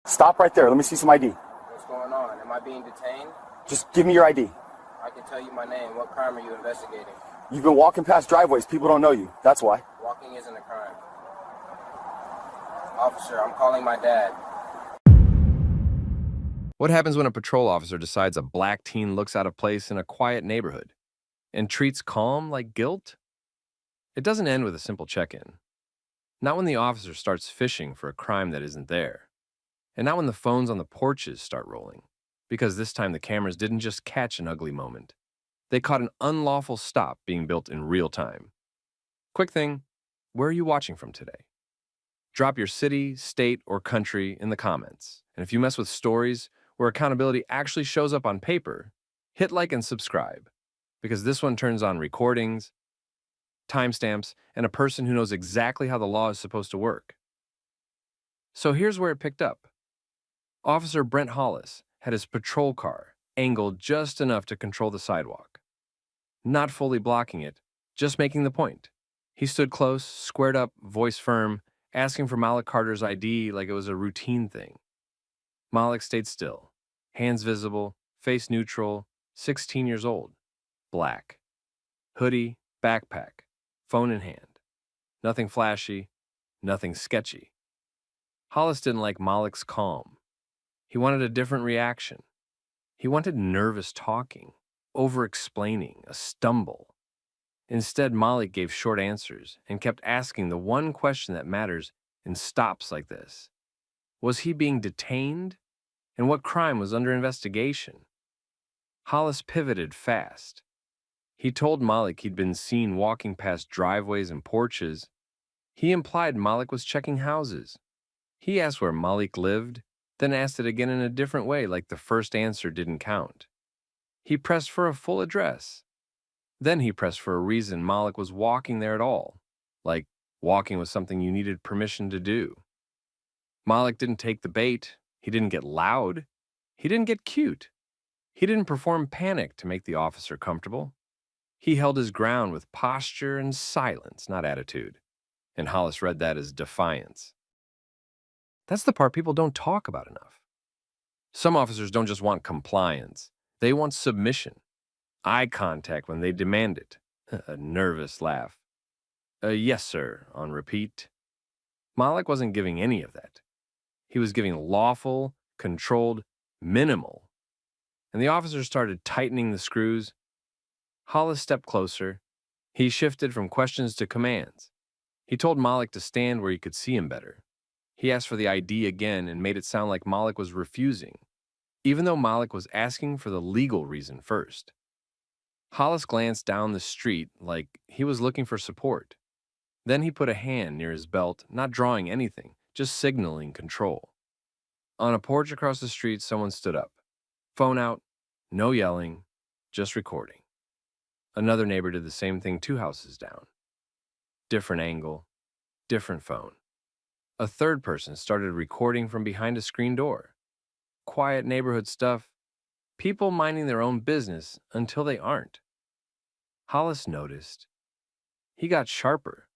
Stop right there. Let me see some ID. What's going on? Am I being detained? Just give me your ID. I can tell you my name. What crime are you investigating? You've been walking past driveways. People don't know you. That's why. Walking isn't a crime. Officer, I'm calling my dad. What happens when a patrol officer decides a black teen looks out of place in a quiet neighborhood and treats calm like guilt? It doesn't end with a simple check-in. Not when the officer starts fishing for a crime that isn't there. And not when the phones on the porches start rolling. Because this time the cameras didn't just catch an ugly moment. They caught an unlawful stop being built in real time. Quick thing, where are you watching from today? Drop your city, state, or country in the comments. And if you mess with stories where accountability actually shows up on paper, hit like and subscribe. Because this one turns on recordings, timestamps, and a person who knows exactly how the law is supposed to work. So here's where it picked up. Officer Brent Hollis had his patrol car angled just enough to control the sidewalk. Not fully blocking it, just making the point. He stood close, squared up, voice firm, asking for Malik Carter's ID like it was a routine thing. Malik stayed still, hands visible, face neutral, 16 years old, black. Hoodie, backpack, phone in hand. Nothing flashy, nothing sketchy. Hollis didn't like Malik's calm. He wanted a different reaction. He wanted nervous talking, over-explaining, a stumble. Instead, Malik gave short answers and kept asking the one question that matters in stops like this. Was he being detained? And what crime was under investigation? Hollis pivoted fast. He told Malik he'd been seen walking past driveways and porches. He implied Malik was checking houses. He asked where Malik lived, then asked it again in a different way like the first answer didn't count. He pressed for a full address. Then he pressed for a reason Malik was walking there at all, like walking was something you needed permission to do. Malik didn't take the bait. He didn't get loud. He didn't get cute. He didn't perform panic to make the officer comfortable. He held his ground with posture and silence, not attitude. And Hollis read that as defiance. That's the part people don't talk about enough. Some officers don't just want compliance. They want submission. Eye contact when they demand it. A nervous laugh. Yes, sir, on repeat. Malik wasn't giving any of that. He was giving lawful, controlled, minimal. And the officer started tightening the screws. Hollis stepped closer. He shifted from questions to commands. He told Malik to stand where he could see him better. He asked for the ID again and made it sound like Malik was refusing, even though Malik was asking for the legal reason first. Hollis glanced down the street like he was looking for support. Then he put a hand near his belt, not drawing anything, just signaling control. On a porch across the street, someone stood up. Phone out, no yelling, just recording. Another neighbor did the same thing 2 houses down. Different angle, different phone. A third person started recording from behind a screen door. Quiet neighborhood stuff. People minding their own business until they aren't. Hollis noticed. He got sharper.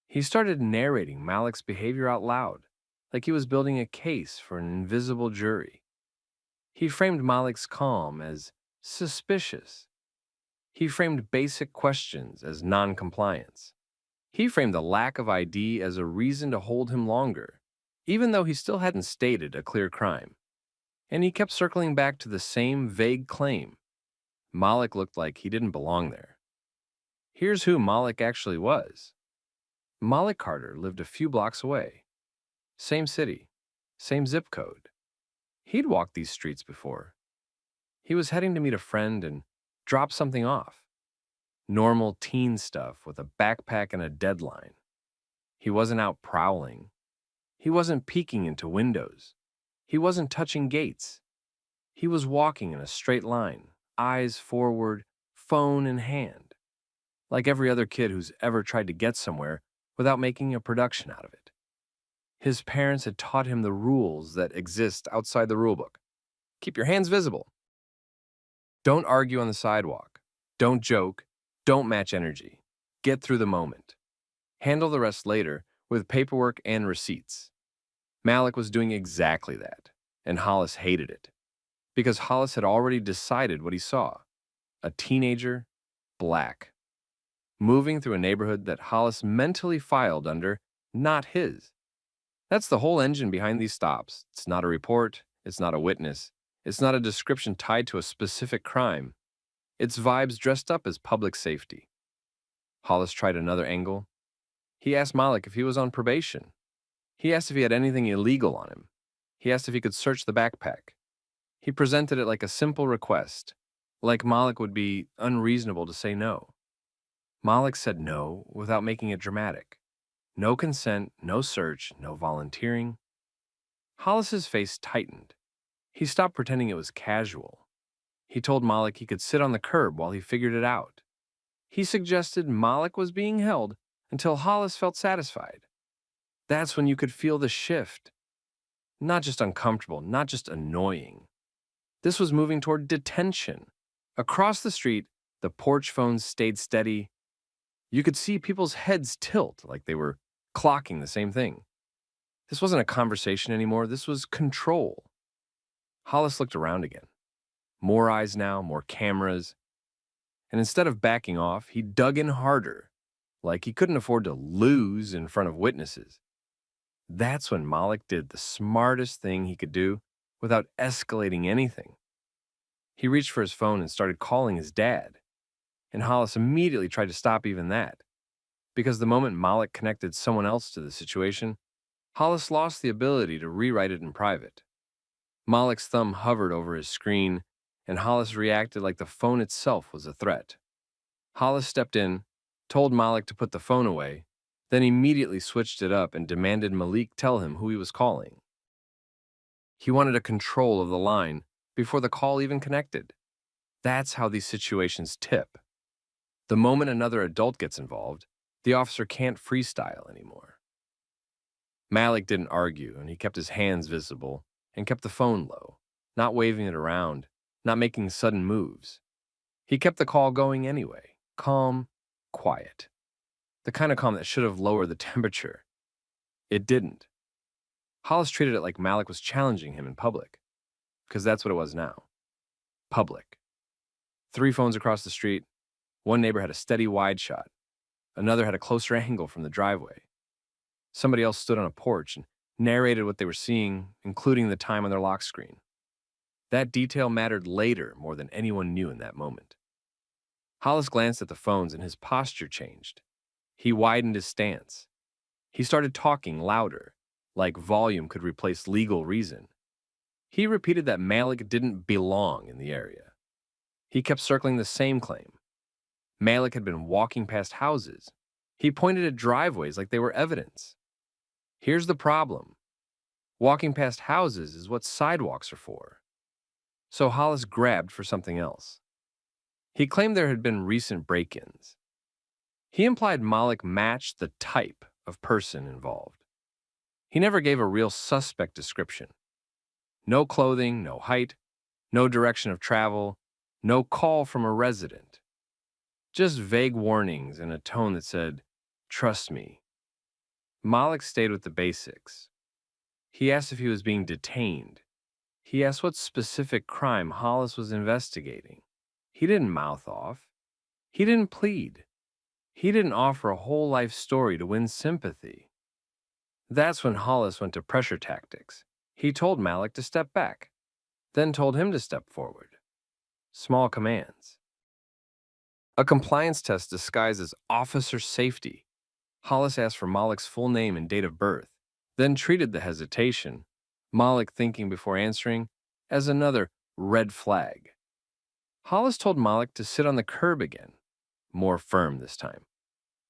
He started narrating Malik's behavior out loud, like he was building a case for an invisible jury. He framed Malik's calm as suspicious. He framed basic questions as non-compliance. He framed the lack of ID as a reason to hold him longer, even though he still hadn't stated a clear crime. And he kept circling back to the same vague claim. Malik looked like he didn't belong there. Here's who Malik actually was. Malik Carter lived a few blocks away. Same city, same zip code. He'd walked these streets before. He was heading to meet a friend and drop something off. Normal teen stuff with a backpack and a deadline. He wasn't out prowling. He wasn't peeking into windows. He wasn't touching gates. He was walking in a straight line, eyes forward, phone in hand. Like every other kid who's ever tried to get somewhere without making a production out of it. His parents had taught him the rules that exist outside the rulebook. Keep your hands visible. Don't argue on the sidewalk. Don't joke. Don't match energy. Get through the moment. Handle the rest later with paperwork and receipts. Malik was doing exactly that, and Hollis hated it, because Hollis had already decided what he saw: a teenager, black, moving through a neighborhood that Hollis mentally filed under not his. That's the whole engine behind these stops. It's not a report, it's not a witness, it's not a description tied to a specific crime. It's vibes dressed up as public safety. Hollis tried another angle. He asked Malik if he was on probation. He asked if he had anything illegal on him. He asked if he could search the backpack. He presented it like a simple request, like Malik would be unreasonable to say no. Malik said no without making it dramatic. No consent, no search, no volunteering. Hollis's face tightened. He stopped pretending it was casual. He told Malik he could sit on the curb while he figured it out. He suggested Malik was being held until Hollis felt satisfied. That's when you could feel the shift. Not just uncomfortable, not just annoying. This was moving toward detention. Across the street, the porch phones stayed steady. You could see people's heads tilt like they were clocking the same thing. This wasn't a conversation anymore, this was control. Hollis looked around again. More eyes now, more cameras. And instead of backing off, he dug in harder, like he couldn't afford to lose in front of witnesses. That's when Malik did the smartest thing he could do without escalating anything. He reached for his phone and started calling his dad. And Hollis immediately tried to stop even that, because the moment Malik connected someone else to the situation, Hollis lost the ability to rewrite it in private. Malik's thumb hovered over his screen, and Hollis reacted like the phone itself was a threat. Hollis stepped in, told Malik to put the phone away, then immediately switched it up and demanded Malik tell him who he was calling. He wanted a control of the line before the call even connected. That's how these situations tip. The moment another adult gets involved, the officer can't freestyle anymore. Malik didn't argue, and he kept his hands visible and kept the phone low, not waving it around, not making sudden moves. He kept the call going anyway, calm, quiet. The kind of calm that should have lowered the temperature. It didn't. Hollis treated it like Malik was challenging him in public, because that's what it was now. Public. 3 phones across the street. One neighbor had a steady wide shot. Another had a closer angle from the driveway. Somebody else stood on a porch and narrated what they were seeing, including the time on their lock screen. That detail mattered later more than anyone knew in that moment. Hollis glanced at the phones and his posture changed. He widened his stance. He started talking louder, like volume could replace legal reason. He repeated that Malik didn't belong in the area. He kept circling the same claim. Malik had been walking past houses. He pointed at driveways like they were evidence. Here's the problem. Walking past houses is what sidewalks are for. So Hollis grabbed for something else. He claimed there had been recent break-ins. He implied Malik matched the type of person involved. He never gave a real suspect description. No clothing, no height, no direction of travel, no call from a resident. Just vague warnings in a tone that said, "Trust me." Malik stayed with the basics. He asked if he was being detained. He asked what specific crime Hollis was investigating. He didn't mouth off. He didn't plead. He didn't offer a whole life story to win sympathy. That's when Hollis went to pressure tactics. He told Malik to step back, then told him to step forward. Small commands. A compliance test disguised as officer safety. Hollis asked for Malik's full name and date of birth, then treated the hesitation, Malik thinking before answering, as another red flag. Hollis told Malik to sit on the curb again, more firm this time,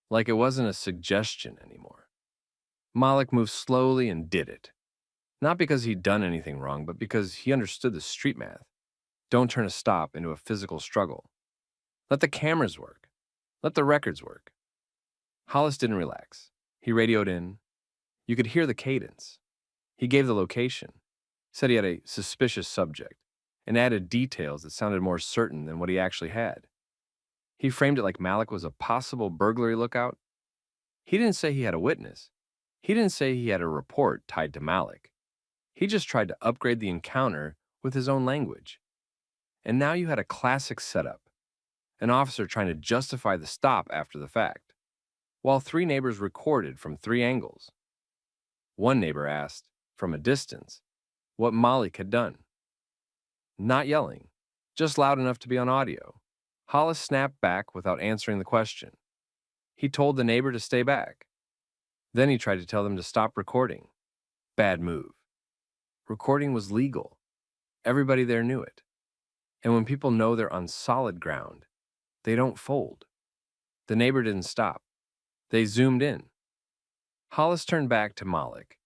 like it wasn't a suggestion anymore. Malik moved slowly and did it, not because he'd done anything wrong, but because he understood the street math. Don't turn a stop into a physical struggle. Let the cameras work. Let the records work. Hollis didn't relax. He radioed in. You could hear the cadence. He gave the location, said he had a suspicious subject, and added details that sounded more certain than what he actually had. He framed it like Malik was a possible burglary lookout. He didn't say he had a witness. He didn't say he had a report tied to Malik. He just tried to upgrade the encounter with his own language. And now you had a classic setup, an officer trying to justify the stop after the fact, while three neighbors recorded from three angles. One neighbor asked, from a distance, what Malik had done. Not yelling, just loud enough to be on audio. Hollis snapped back without answering the question. He told the neighbor to stay back. Then he tried to tell them to stop recording. Bad move. Recording was legal. Everybody there knew it. And when people know they're on solid ground, they don't fold. The neighbor didn't stop. They zoomed in. Hollis turned back to Malik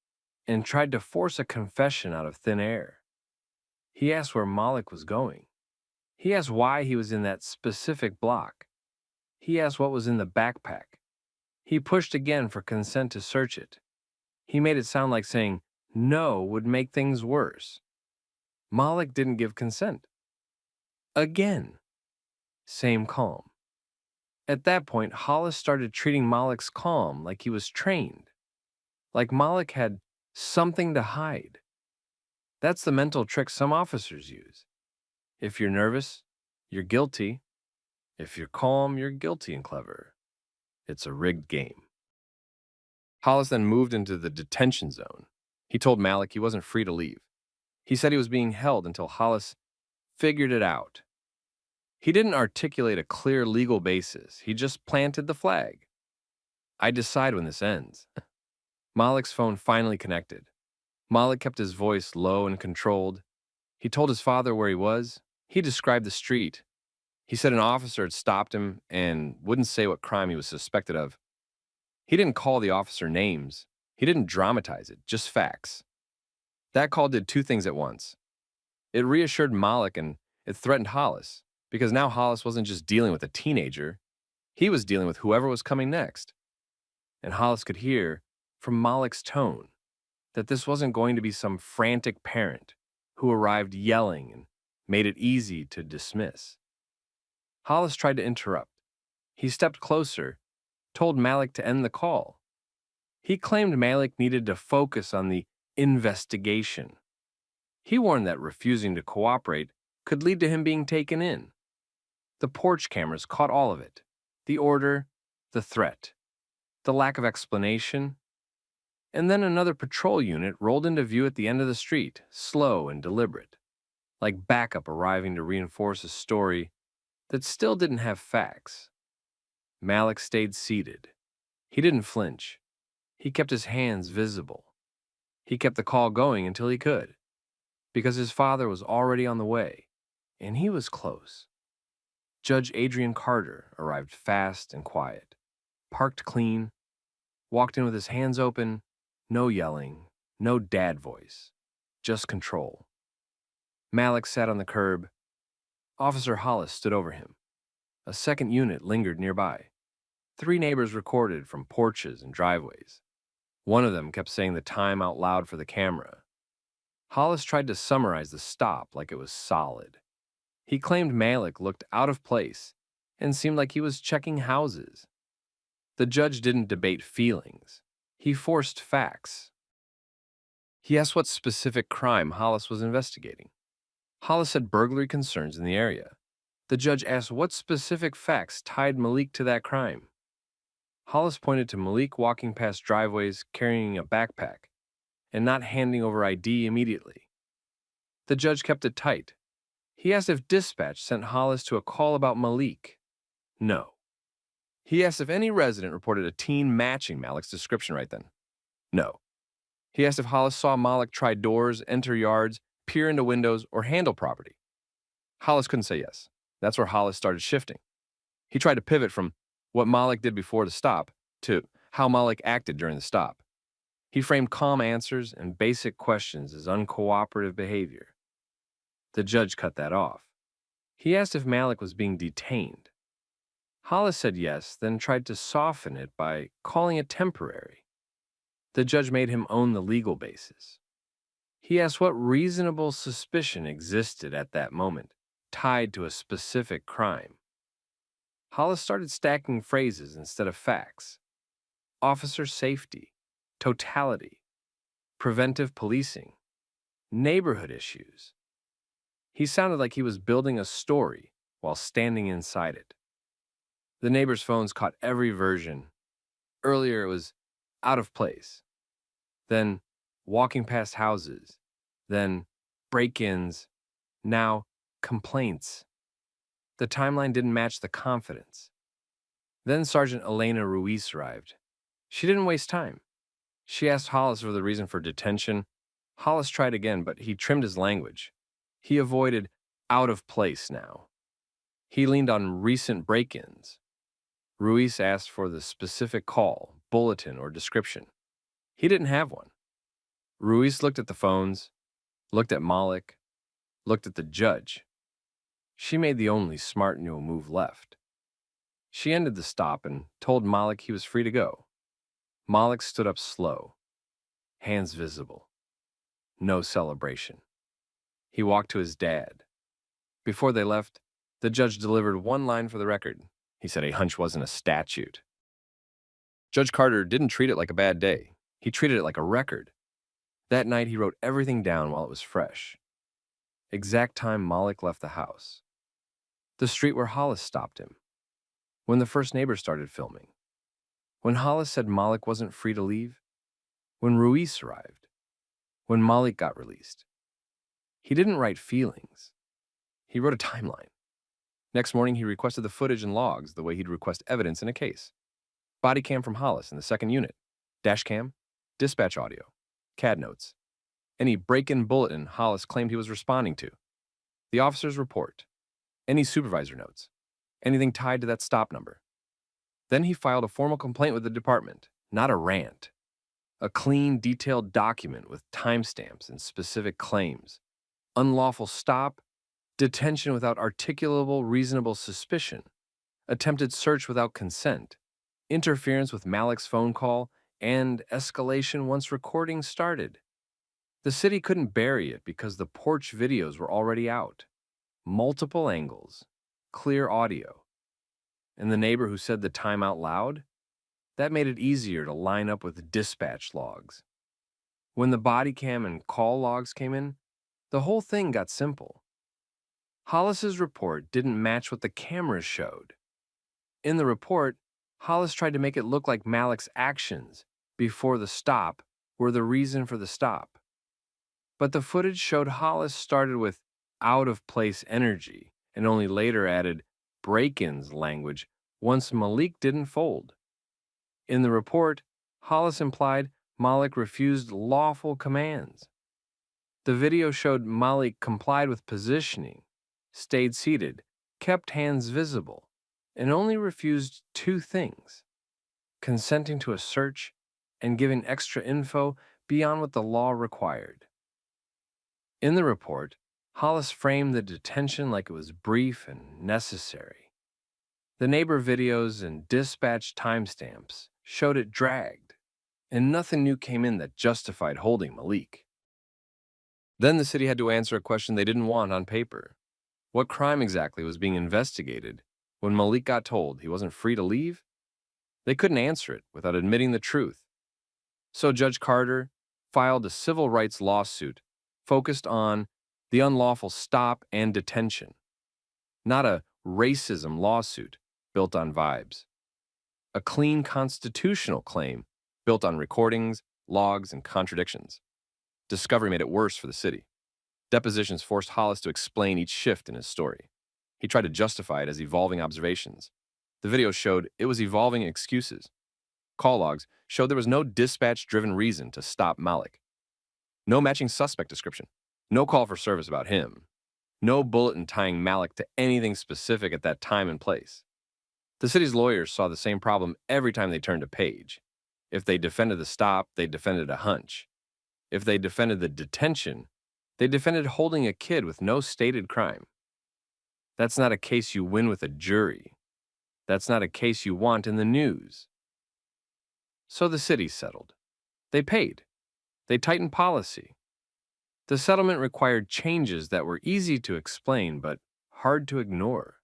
and tried to force a confession out of thin air. He asked where Malik was going. He asked why he was in that specific block. He asked what was in the backpack. He pushed again for consent to search it. He made it sound like saying no would make things worse. Malik didn't give consent. Again. Same calm. At that point, Hollis started treating Malik's calm like he was trained, like Malik had something to hide. That's the mental trick some officers use. If you're nervous, you're guilty. If you're calm, you're guilty and clever. It's a rigged game. Hollis then moved into the detention zone. He told Malik he wasn't free to leave. He said he was being held until Hollis figured it out. He didn't articulate a clear legal basis. He just planted the flag. I decide when this ends. Malik's phone finally connected. Malik kept his voice low and controlled. He told his father where he was. He described the street. He said an officer had stopped him and wouldn't say what crime he was suspected of. He didn't call the officer names. He didn't dramatize it, just facts. That call did two things at once. It reassured Malik and it threatened Hollis, because now Hollis wasn't just dealing with a teenager. He was dealing with whoever was coming next. And Hollis could hear, from Malik's tone, that this wasn't going to be some frantic parent who arrived yelling and made it easy to dismiss. Hollis tried to interrupt. He stepped closer, told Malik to end the call. He claimed Malik needed to focus on the investigation. He warned that refusing to cooperate could lead to him being taken in. The porch cameras caught all of it. The order, the threat, the lack of explanation. And then another patrol unit rolled into view at the end of the street, slow and deliberate, like backup arriving to reinforce a story that still didn't have facts. Malik stayed seated. He didn't flinch. He kept his hands visible. He kept the call going until he could, because his father was already on the way, and he was close. Judge Adrian Carter arrived fast and quiet, parked clean, walked in with his hands open, no yelling, no dad voice, just control. Malik sat on the curb. Officer Hollis stood over him. A second unit lingered nearby. 3 neighbors recorded from porches and driveways. One of them kept saying the time out loud for the camera. Hollis tried to summarize the stop like it was solid. He claimed Malik looked out of place and seemed like he was checking houses. The judge didn't debate feelings. He forced facts. He asked what specific crime Hollis was investigating. Hollis had burglary concerns in the area. The judge asked what specific facts tied Malik to that crime. Hollis pointed to Malik walking past driveways carrying a backpack and not handing over ID immediately. The judge kept it tight. He asked if dispatch sent Hollis to a call about Malik. No. He asked if any resident reported a teen matching Malik's description right then. No. He asked if Hollis saw Malik try doors, enter yards, peer into windows, or handle property. Hollis couldn't say yes. That's where Hollis started shifting. He tried to pivot from what Malik did before the stop to how Malik acted during the stop. He framed calm answers and basic questions as uncooperative behavior. The judge cut that off. He asked if Malik was being detained. Hollis said yes, then tried to soften it by calling it temporary. The judge made him own the legal basis. He asked what reasonable suspicion existed at that moment, tied to a specific crime. Hollis started stacking phrases instead of facts. Officer safety, totality, preventive policing, neighborhood issues. He sounded like he was building a story while standing inside it. The neighbors' phones caught every version. Earlier it was out of place, then walking past houses, then break-ins, now complaints. The timeline didn't match the confidence. Then Sergeant Elena Ruiz arrived. She didn't waste time. She asked Hollis for the reason for detention. Hollis tried again, but he trimmed his language. He avoided out of place now. He leaned on recent break-ins. Ruiz asked for the specific call, bulletin, or description. He didn't have one. Ruiz looked at the phones, looked at Malik, looked at the judge. She made the only smart new move left. She ended the stop and told Malik he was free to go. Malik stood up slow, hands visible. No celebration. He walked to his dad. Before they left, the judge delivered one line for the record. He said a hunch wasn't a statute. Judge Carter didn't treat it like a bad day. He treated it like a record. That night, he wrote everything down while it was fresh. Exact time Malik left the house. The street where Hollis stopped him. When the first neighbor started filming. When Hollis said Malik wasn't free to leave. When Ruiz arrived. When Malik got released. He didn't write feelings. He wrote a timeline. Next morning, he requested the footage and logs the way he'd request evidence in a case. Bodycam from Hollis in the second unit. Dashcam, dispatch audio, CAD notes. Any break-in bulletin Hollis claimed he was responding to. The officer's report. Any supervisor notes. Anything tied to that stop number. Then he filed a formal complaint with the department, not a rant. A clean, detailed document with timestamps and specific claims. Unlawful stop, detention without articulable reasonable suspicion, attempted search without consent, interference with Malik's phone call, and escalation once recording started. The city couldn't bury it because the porch videos were already out. Multiple angles, clear audio. And the neighbor who said the time out loud? That made it easier to line up with dispatch logs. When the body cam and call logs came in, the whole thing got simple. Hollis's report didn't match what the cameras showed. In the report, Hollis tried to make it look like Malik's actions before the stop were the reason for the stop. But the footage showed Hollis started with out-of-place energy and only later added break-ins language once Malik didn't fold. In the report, Hollis implied Malik refused lawful commands. The video showed Malik complied with positioning, stayed seated, kept hands visible, and only refused two things: consenting to a search and giving extra info beyond what the law required. In the report, Hollis framed the detention like it was brief and necessary. The neighbor videos and dispatch timestamps showed it dragged, and nothing new came in that justified holding Malik. Then the city had to answer a question they didn't want on paper. What crime exactly was being investigated when Malik got told he wasn't free to leave? They couldn't answer it without admitting the truth. So Judge Carter filed a civil rights lawsuit focused on the unlawful stop and detention, not a racism lawsuit built on vibes. A clean constitutional claim built on recordings, logs, and contradictions. Discovery made it worse for the city. Depositions forced Hollis to explain each shift in his story. He tried to justify it as evolving observations. The video showed it was evolving excuses. Call logs showed there was no dispatch-driven reason to stop Malik. No matching suspect description. No call for service about him. No bulletin tying Malik to anything specific at that time and place. The city's lawyers saw the same problem every time they turned a page. If they defended the stop, they defended a hunch. If they defended the detention, they defended holding a kid with no stated crime. That's not a case you win with a jury. That's not a case you want in the news. So the city settled. They paid. They tightened policy. The settlement required changes that were easy to explain but hard to ignore.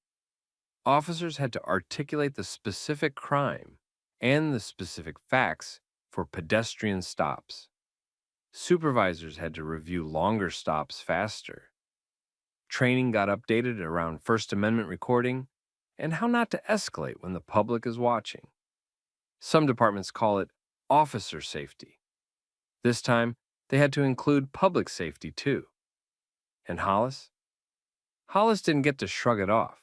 Officers had to articulate the specific crime and the specific facts for pedestrian stops. Supervisors had to review longer stops faster. Training got updated around First Amendment recording and how not to escalate when the public is watching. Some departments call it officer safety. This time, they had to include public safety too. And Hollis? Hollis didn't get to shrug it off.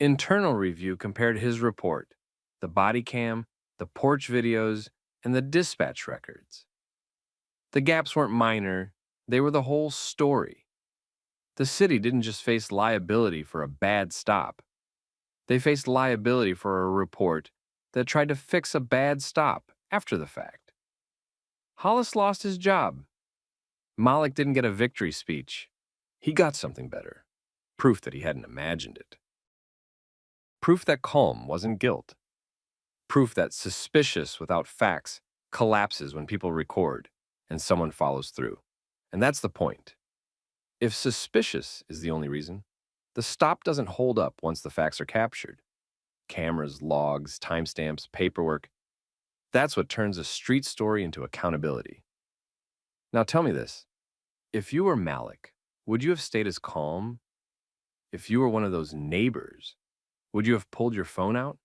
Internal review compared his report, the body cam, the porch videos, and the dispatch records. The gaps weren't minor, they were the whole story. The city didn't just face liability for a bad stop. They faced liability for a report that tried to fix a bad stop after the fact. Hollis lost his job. Malik didn't get a victory speech. He got something better. Proof that he hadn't imagined it. Proof that calm wasn't guilt. Proof that suspicious without facts collapses when people record and someone follows through. And that's the point. If suspicious is the only reason, the stop doesn't hold up once the facts are captured. Cameras, logs, timestamps, paperwork. That's what turns a street story into accountability. Now tell me this. If you were Malik, would you have stayed as calm? If you were one of those neighbors, would you have pulled your phone out?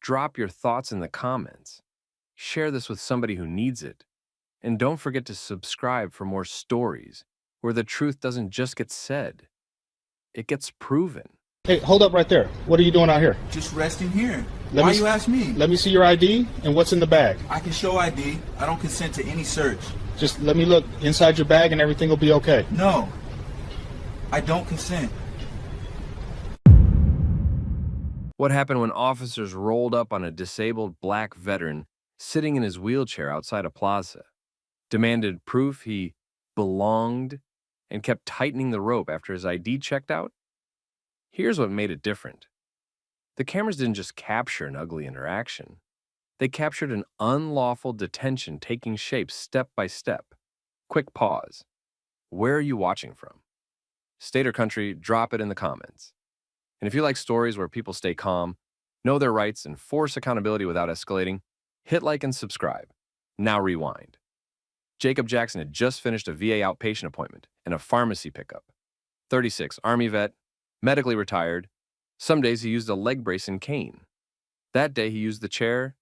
Drop your thoughts in the comments. Share this with somebody who needs it. And don't forget to subscribe for more stories where the truth doesn't just get said, it gets proven. Hey, hold up right there. What are you doing out here? Just resting here. Let Why me- you ask me? Let me see your ID and what's in the bag. I can show ID. I don't consent to any search. Just let me look inside your bag and everything will be okay. No. I don't consent. What happened when officers rolled up on a disabled black veteran sitting in his wheelchair outside a plaza, demanded proof he belonged, and kept tightening the rope after his ID checked out? Here's what made it different. The cameras didn't just capture an ugly interaction. They captured an unlawful detention taking shape step by step. Quick pause. Where are you watching from? State or country, drop it in the comments. And if you like stories where people stay calm, know their rights, and force accountability without escalating, hit like and subscribe. Now rewind. Jacob Jackson had just finished a VA outpatient appointment and a pharmacy pickup. 36, Army vet, medically retired. Some days he used a leg brace and cane. That day he used the chair.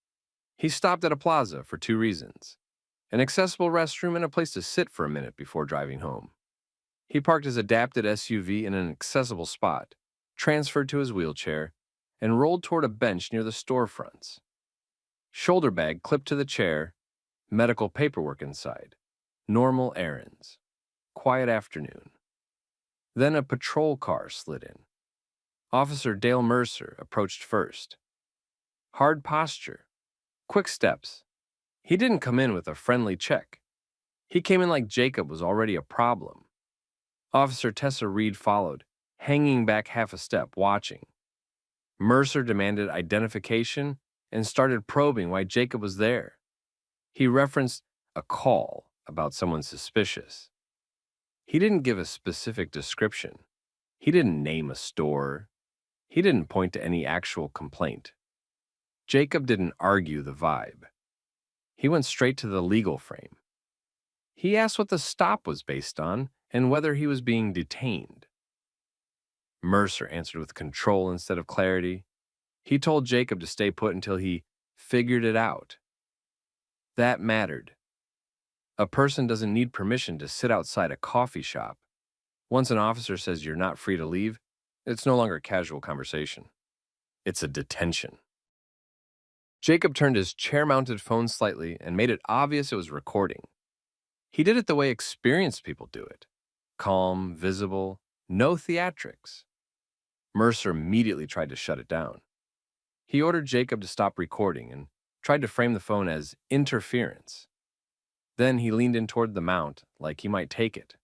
He stopped at a plaza for 2 reasons: an accessible restroom and a place to sit for a minute before driving home. He parked his adapted SUV in an accessible spot, transferred to his wheelchair, and rolled toward a bench near the storefronts. Shoulder bag clipped to the chair, medical paperwork inside, normal errands, quiet afternoon. Then a patrol car slid in. Officer Dale Mercer approached first. Hard posture, quick steps. He didn't come in with a friendly check. He came in like Jacob was already a problem. Officer Tessa Reed followed, hanging back half a step, watching. Mercer demanded identification and started probing why Jacob was there. He referenced a call about someone suspicious. He didn't give a specific description. He didn't name a store. He didn't point to any actual complaint. Jacob didn't argue the vibe. He went straight to the legal frame. He asked what the stop was based on and whether he was being detained. Mercer answered with control instead of clarity. He told Jacob to stay put until he figured it out. That mattered. A person doesn't need permission to sit outside a coffee shop. Once an officer says you're not free to leave, it's no longer a casual conversation. It's a detention. Jacob turned his chair-mounted phone slightly and made it obvious it was recording. He did it the way experienced people do it. Calm, visible, no theatrics. Mercer immediately tried to shut it down. He ordered Jacob to stop recording and tried to frame the phone as interference. Then he leaned in toward the mount like he might take it.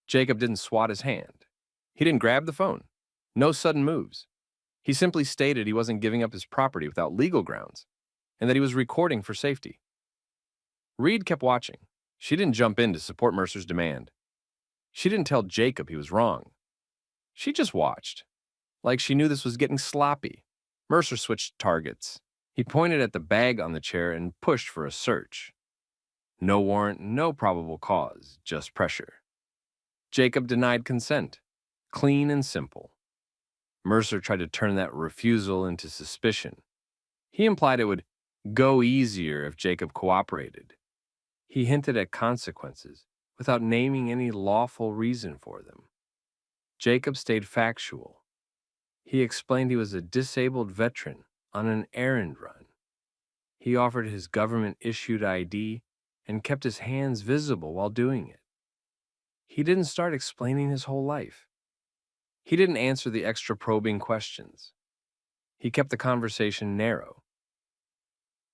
Jacob didn't swat his hand. He didn't grab the phone. No sudden moves. He simply stated he wasn't giving up his property without legal grounds and that he was recording for safety. Reed kept watching. She didn't jump in to support Mercer's demand. She didn't tell Jacob he was wrong. She just watched, like she knew this was getting sloppy. Mercer switched targets. He pointed at the bag on the chair and pushed for a search. No warrant, no probable cause, just pressure. Jacob denied consent. Clean and simple. Mercer tried to turn that refusal into suspicion. He implied it would go easier if Jacob cooperated. He hinted at consequences without naming any lawful reason for them. Jacob stayed factual. He explained he was a disabled veteran on an errand run. He offered his government-issued ID and kept his hands visible while doing it. He didn't start explaining his whole life. He didn't answer the extra probing questions. He kept the conversation narrow.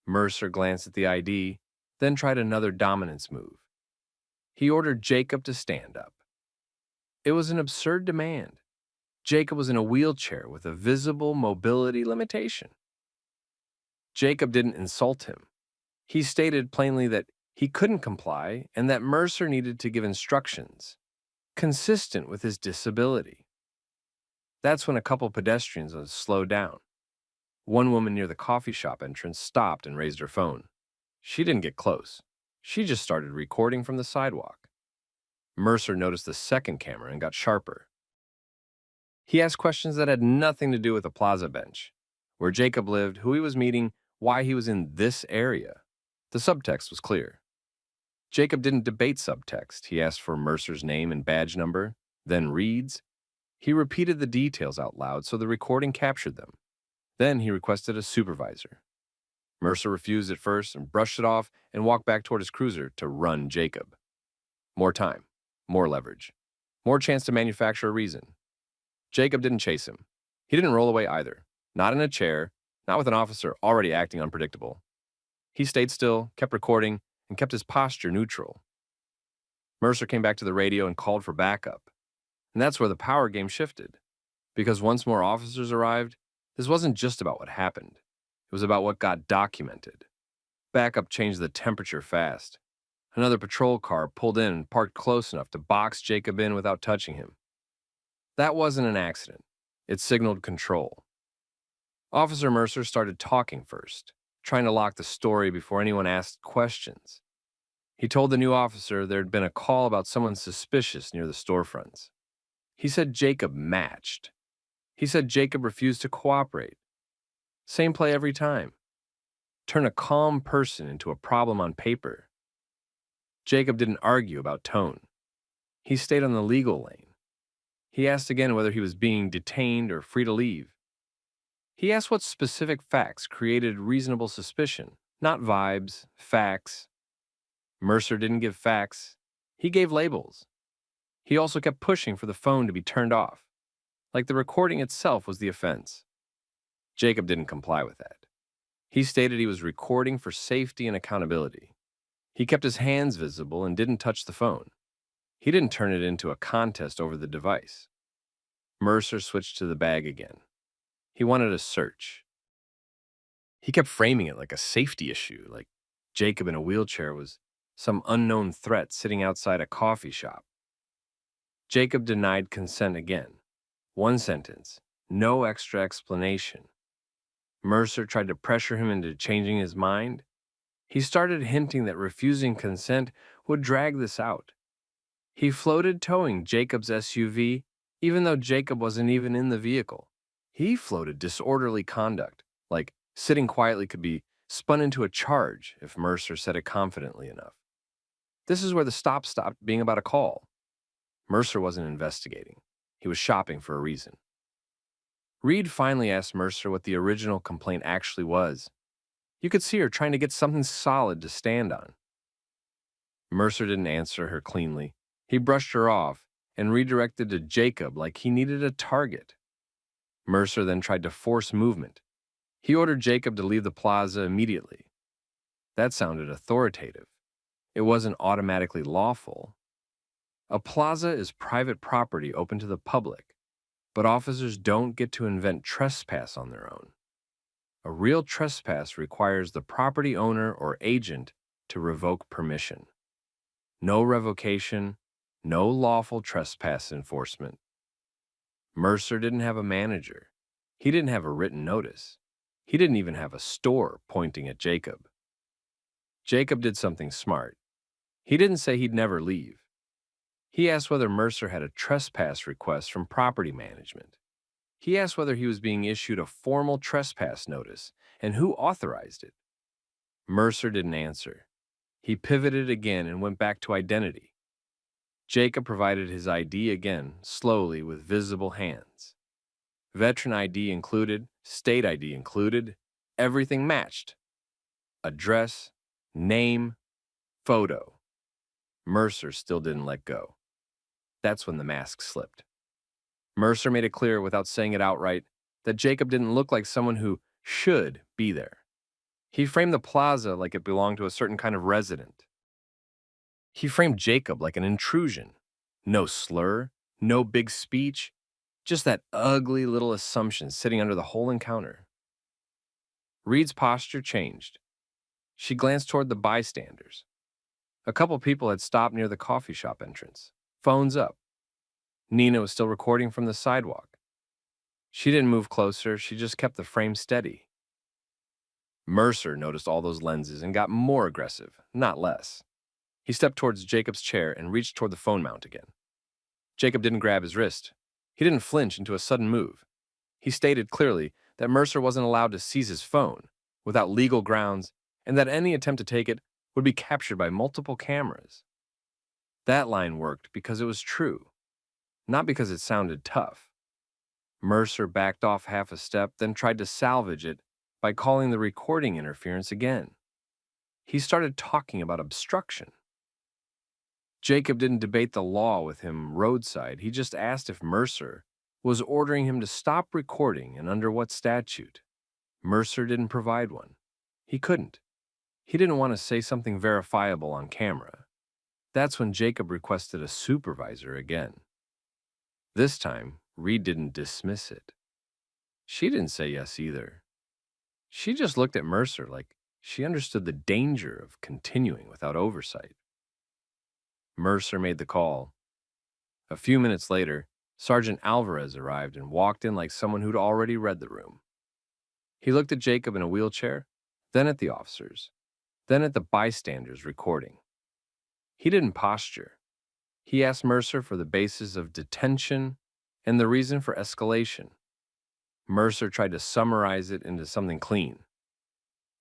Mercer glanced at the ID, then tried another dominance move. He ordered Jacob to stand up. It was an absurd demand. Jacob was in a wheelchair with a visible mobility limitation. Jacob didn't insult him. He stated plainly that he couldn't comply and that Mercer needed to give instructions consistent with his disability. That's when a couple pedestrians slowed down. One woman near the coffee shop entrance stopped and raised her phone. She didn't get close. She just started recording from the sidewalk. Mercer noticed the second camera and got sharper. He asked questions that had nothing to do with the plaza bench, where Jacob lived, who he was meeting, why he was in this area. The subtext was clear. Jacob didn't debate subtext. He asked for Mercer's name and badge number, then reads. He repeated the details out loud so the recording captured them. Then he requested a supervisor. Mercer refused at first and brushed it off and walked back toward his cruiser to run Jacob. More time, more leverage, more chance to manufacture a reason. Jacob didn't chase him. He didn't roll away either, not in a chair, not with an officer already acting unpredictable. He stayed still, kept recording, and kept his posture neutral. Mercer came back to the radio and called for backup. And that's where the power game shifted. Because once more officers arrived, this wasn't just about what happened. It was about what got documented. Backup changed the temperature fast. Another patrol car pulled in and parked close enough to box Jacob in without touching him. That wasn't an accident. It signaled control. Officer Mercer started talking first, trying to lock the story before anyone asked questions. He told the new officer there had been a call about someone suspicious near the storefronts. He said Jacob matched. He said Jacob refused to cooperate. Same play every time. Turn a calm person into a problem on paper. Jacob didn't argue about tone. He stayed on the legal lane. He asked again whether he was being detained or free to leave. He asked what specific facts created reasonable suspicion, not vibes, facts. Mercer didn't give facts. He gave labels. He also kept pushing for the phone to be turned off, like the recording itself was the offense. Jacob didn't comply with that. He stated he was recording for safety and accountability. He kept his hands visible and didn't touch the phone. He didn't turn it into a contest over the device. Mercer switched to the bag again. He wanted a search. He kept framing it like a safety issue, like Jacob in a wheelchair was some unknown threat sitting outside a coffee shop. Jacob denied consent again. One sentence, no extra explanation. Mercer tried to pressure him into changing his mind. He started hinting that refusing consent would drag this out. He floated towing Jacob's SUV, even though Jacob wasn't even in the vehicle. He floated disorderly conduct, like sitting quietly could be spun into a charge if Mercer said it confidently enough. This is where the stop stopped being about a call. Mercer wasn't investigating. He was shopping for a reason. Reed finally asked Mercer what the original complaint actually was. You could see her trying to get something solid to stand on. Mercer didn't answer her cleanly. He brushed her off and redirected to Jacob like he needed a target. Mercer then tried to force movement. He ordered Jacob to leave the plaza immediately. That sounded authoritative. It wasn't automatically lawful. A plaza is private property open to the public, but officers don't get to invent trespass on their own. A real trespass requires the property owner or agent to revoke permission. No revocation, no lawful trespass enforcement. Mercer didn't have a manager. He didn't have a written notice. He didn't even have a store pointing at Jacob. Jacob did something smart. He didn't say he'd never leave. He asked whether Mercer had a trespass request from property management. He asked whether he was being issued a formal trespass notice and who authorized it. Mercer didn't answer. He pivoted again and went back to identity. Jacob provided his ID again, slowly, with visible hands. Veteran ID included, state ID included, everything matched. Address, name, photo. Mercer still didn't let go. That's when the mask slipped. Mercer made it clear, without saying it outright, that Jacob didn't look like someone who should be there. He framed the plaza like it belonged to a certain kind of resident. He framed Jacob like an intrusion. No slur, no big speech, just that ugly little assumption sitting under the whole encounter. Reed's posture changed. She glanced toward the bystanders. A couple people had stopped near the coffee shop entrance, phones up. Nina was still recording from the sidewalk. She didn't move closer, she just kept the frame steady. Mercer noticed all those lenses and got more aggressive, not less. He stepped towards Jacob's chair and reached toward the phone mount again. Jacob didn't grab his wrist. He didn't flinch into a sudden move. He stated clearly that Mercer wasn't allowed to seize his phone without legal grounds and that any attempt to take it would be captured by multiple cameras. That line worked because it was true, not because it sounded tough. Mercer backed off half a step, then tried to salvage it by calling the recording interference again. He started talking about obstruction. Jacob didn't debate the law with him roadside. He just asked if Mercer was ordering him to stop recording and under what statute. Mercer didn't provide one. He couldn't. He didn't want to say something verifiable on camera. That's when Jacob requested a supervisor again. This time, Reed didn't dismiss it. She didn't say yes either. She just looked at Mercer like she understood the danger of continuing without oversight. Mercer made the call. A few minutes later, Sergeant Alvarez arrived and walked in like someone who'd already read the room. He looked at Jacob in a wheelchair, then at the officers, then at the bystanders recording. He didn't posture. He asked Mercer for the basis of detention and the reason for escalation. Mercer tried to summarize it into something clean.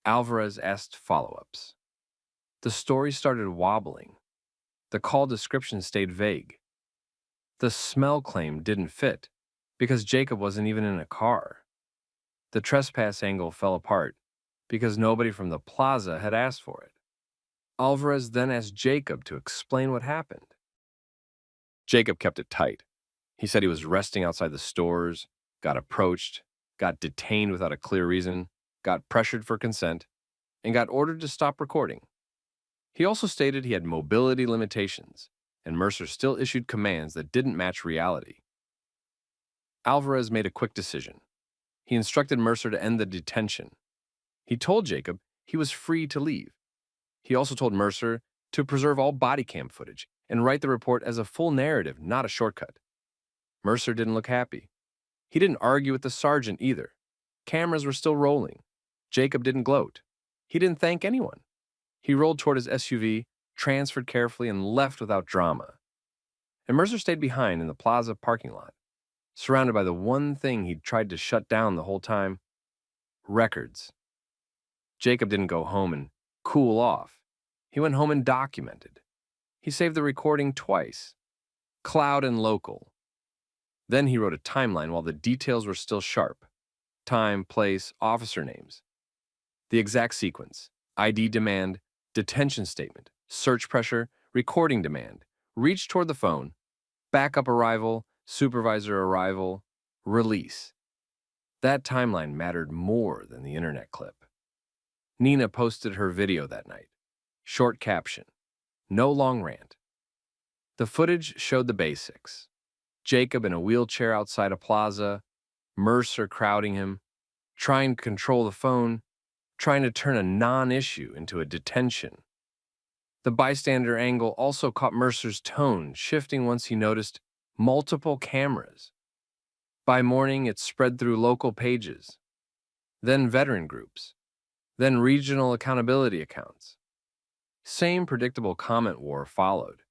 Alvarez asked follow-ups. The story started wobbling. The call description stayed vague. The smell claim didn't fit because Jacob wasn't even in a car. The trespass angle fell apart because nobody from the plaza had asked for it. Alvarez then asked Jacob to explain what happened. Jacob kept it tight. He said he was resting outside the stores, got approached, got detained without a clear reason, got pressured for consent, and got ordered to stop recording. He also stated he had mobility limitations, and Mercer still issued commands that didn't match reality. Alvarez made a quick decision. He instructed Mercer to end the detention. He told Jacob he was free to leave. He also told Mercer to preserve all Bodycam footage and write the report as a full narrative, not a shortcut. Mercer didn't look happy. He didn't argue with the sergeant either. Cameras were still rolling. Jacob didn't gloat. He didn't thank anyone. He rolled toward his SUV, transferred carefully, and left without drama. And Mercer stayed behind in the plaza parking lot, surrounded by the one thing he'd tried to shut down the whole time: records. Jacob didn't go home and cool off. He went home and documented. He saved the recording twice, cloud and local. Then he wrote a timeline while the details were still sharp: time, place, officer names. The exact sequence: ID demand, detention statement, search pressure, recording demand, reach toward the phone, backup arrival, supervisor arrival, release. That timeline mattered more than the internet clip. Nina posted her video that night. Short caption: no long rant. The footage showed the basics. Jacob in a wheelchair outside a plaza, Mercer crowding him, trying to control the phone, trying to turn a non-issue into a detention. The bystander angle also caught Mercer's tone, shifting once he noticed multiple cameras. By morning, it spread through local pages. then veteran groups, then regional accountability accounts. Same predictable comment war followed.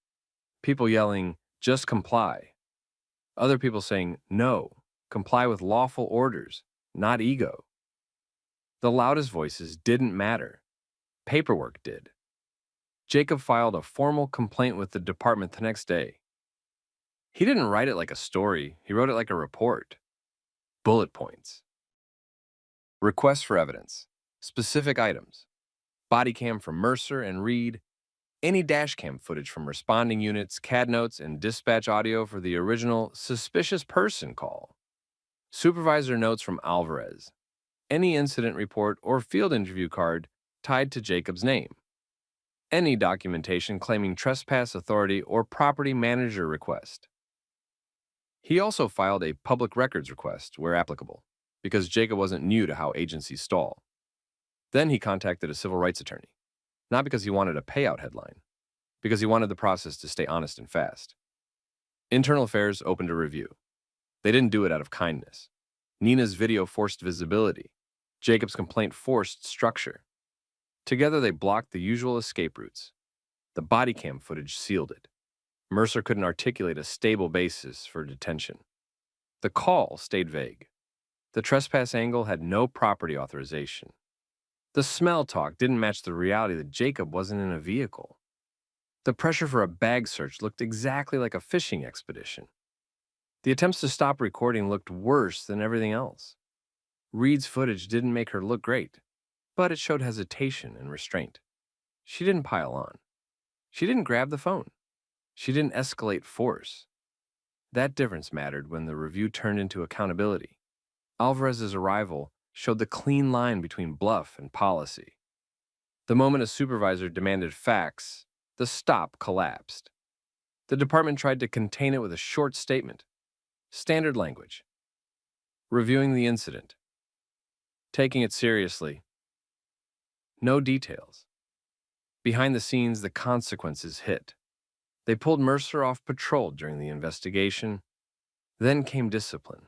People yelling, "Just comply." Other people saying, "No, comply with lawful orders, not ego." The loudest voices didn't matter. Paperwork did. Jacob filed a formal complaint with the department the next day. He didn't write it like a story, he wrote it like a report. Bullet points. Requests for evidence. Specific items. Bodycam from Mercer and Reed. Any dashcam footage from responding units, CAD notes, and dispatch audio for the original suspicious person call. Supervisor notes from Alvarez. Any incident report or field interview card tied to Jacob's name. Any documentation claiming trespass authority or property manager request. He also filed a public records request where applicable, because Jacob wasn't new to how agencies stall. Then he contacted a civil rights attorney, not because he wanted a payout headline, because he wanted the process to stay honest and fast. Internal Affairs opened a review. They didn't do it out of kindness. Nina's video forced visibility. Jacob's complaint forced structure. Together they blocked the usual escape routes. The body cam footage sealed it. Mercer couldn't articulate a stable basis for detention. The call stayed vague. The trespass angle had no property authorization. The smell talk didn't match the reality that Jacob wasn't in a vehicle. The pressure for a bag search looked exactly like a fishing expedition. The attempts to stop recording looked worse than everything else. Reed's footage didn't make her look great, but it showed hesitation and restraint. She didn't pile on. She didn't grab the phone. She didn't escalate force. That difference mattered when the review turned into accountability. Alvarez's arrival showed the clean line between bluff and policy. The moment a supervisor demanded facts, the stop collapsed. The department tried to contain it with a short statement. Standard language. Reviewing the incident. Taking it seriously. No details. Behind the scenes, the consequences hit. They pulled Mercer off patrol during the investigation. Then came discipline.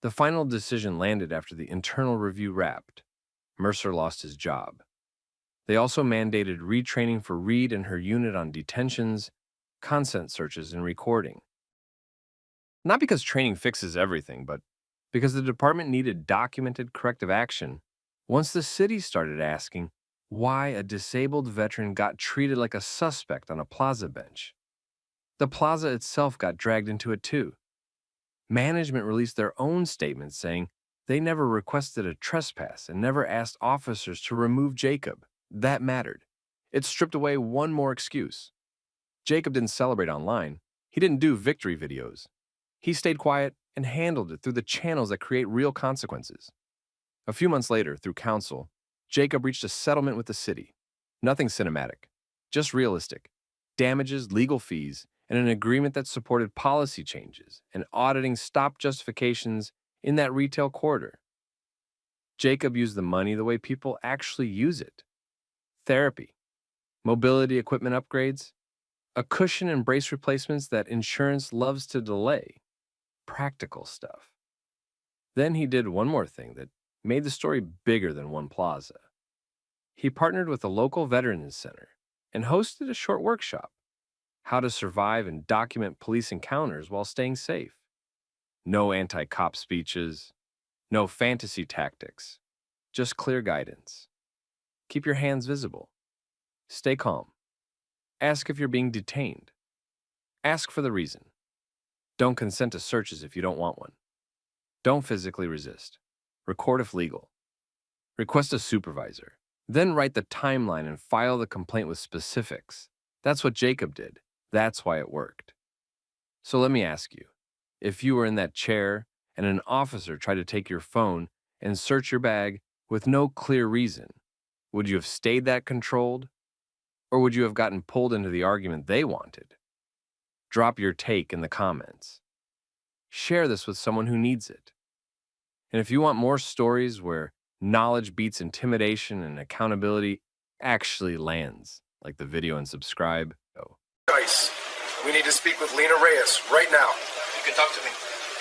The final decision landed after the internal review wrapped. Mercer lost his job. They also mandated retraining for Reed and her unit on detentions, consent searches, and recording. Not because training fixes everything, but because the department needed documented corrective action once the city started asking why a disabled veteran got treated like a suspect on a plaza bench. The plaza itself got dragged into it too. Management released their own statement saying they never requested a trespass and never asked officers to remove Jacob. That mattered. It stripped away one more excuse. Jacob didn't celebrate online. He didn't do victory videos. He stayed quiet and handled it through the channels that create real consequences. A few months later, through counsel, Jacob reached a settlement with the city. Nothing cinematic, just realistic. Damages, legal fees, and an agreement that supported policy changes and auditing stop justifications in that retail corridor. Jacob used the money the way people actually use it. Therapy, mobility equipment upgrades, a cushion and brace replacements that insurance loves to delay. Practical stuff. Then he did one more thing that made the story bigger than one plaza. He partnered with a local veterans center and hosted a short workshop, how to survive and document police encounters while staying safe. No anti-cop speeches, no fantasy tactics, just clear guidance. Keep your hands visible. Stay calm. Ask if you're being detained. Ask for the reason. Don't consent to searches if you don't want one. Don't physically resist. Record if legal. Request a supervisor. Then write the timeline and file the complaint with specifics. That's what Jacob did. That's why it worked. So let me ask you, if you were in that chair and an officer tried to take your phone and search your bag with no clear reason, would you have stayed that controlled? Or would you have gotten pulled into the argument they wanted? Drop your take in the comments. Share this with someone who needs it. And if you want more stories where knowledge beats intimidation and accountability actually lands, like the video and subscribe. Nice. We need to speak with Lena Reyes right now. You can talk to me.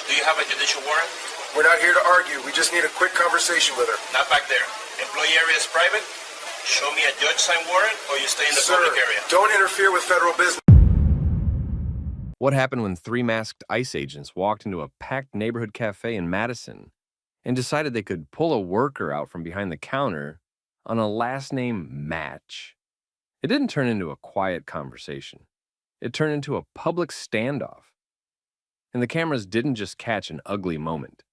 Do you have a judicial warrant? We're not here to argue. We just need a quick conversation with her. Not back there. Employee area is private. Show me a judge signed warrant or you stay in the Sir, public area. don't interfere with federal business. What happened when three masked ICE agents walked into a packed neighborhood cafe in Madison and decided they could pull a worker out from behind the counter on a last name match? It didn't turn into a quiet conversation. It turned into a public standoff. And the cameras didn't just catch an ugly moment.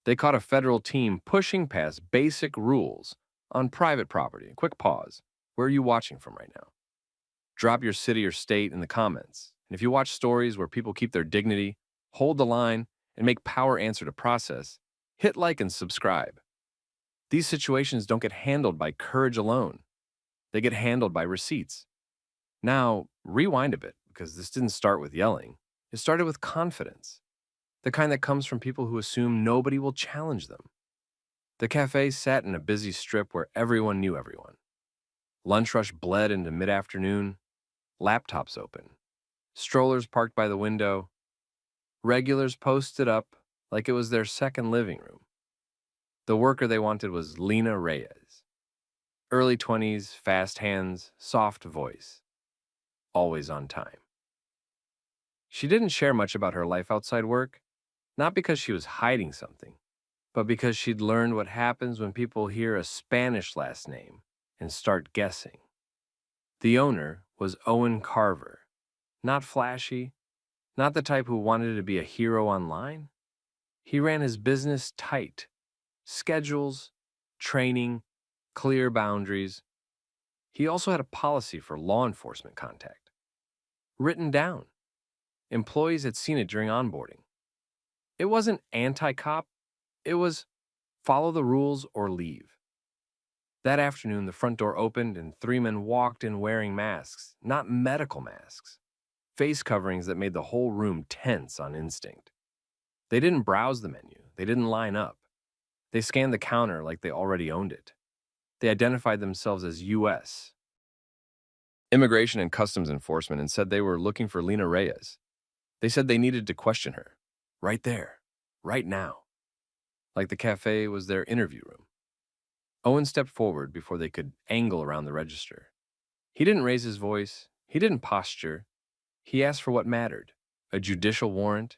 They caught a federal team pushing past basic rules on private property. Quick pause. Where are you watching from right now? Drop your city or state in the comments. And if you watch stories where people keep their dignity, hold the line, and make power answer to process, hit like and subscribe. These situations don't get handled by courage alone. They get handled by receipts. Now, rewind a bit, because this didn't start with yelling. It started with confidence, the kind that comes from people who assume nobody will challenge them. The cafe sat in a busy strip where everyone knew everyone. Lunch rush bled into mid-afternoon, laptops open, strollers parked by the window, regulars posted up like it was their second living room. The worker they wanted was Lena Reyes. Early 20s, fast hands, soft voice, always on time. She didn't share much about her life outside work, not because she was hiding something, but because she'd learned what happens when people hear a Spanish last name and start guessing. The owner was Owen Carver, not flashy, not the type who wanted to be a hero online. He ran his business tight, schedules, training, clear boundaries. He also had a policy for law enforcement contact, written down. Employees had seen it during onboarding. It wasn't anti-cop, it was follow the rules or leave. That afternoon, the front door opened and three men walked in wearing masks, not medical masks, face coverings that made the whole room tense on instinct. They didn't browse the menu, they didn't line up. They scanned the counter like they already owned it. They identified themselves as U.S. Immigration and Customs Enforcement and said they were looking for Lena Reyes. They said they needed to question her, right there, right now, like the cafe was their interview room. Owen stepped forward before they could angle around the register. He didn't raise his voice, he didn't posture. He asked for what mattered, a judicial warrant.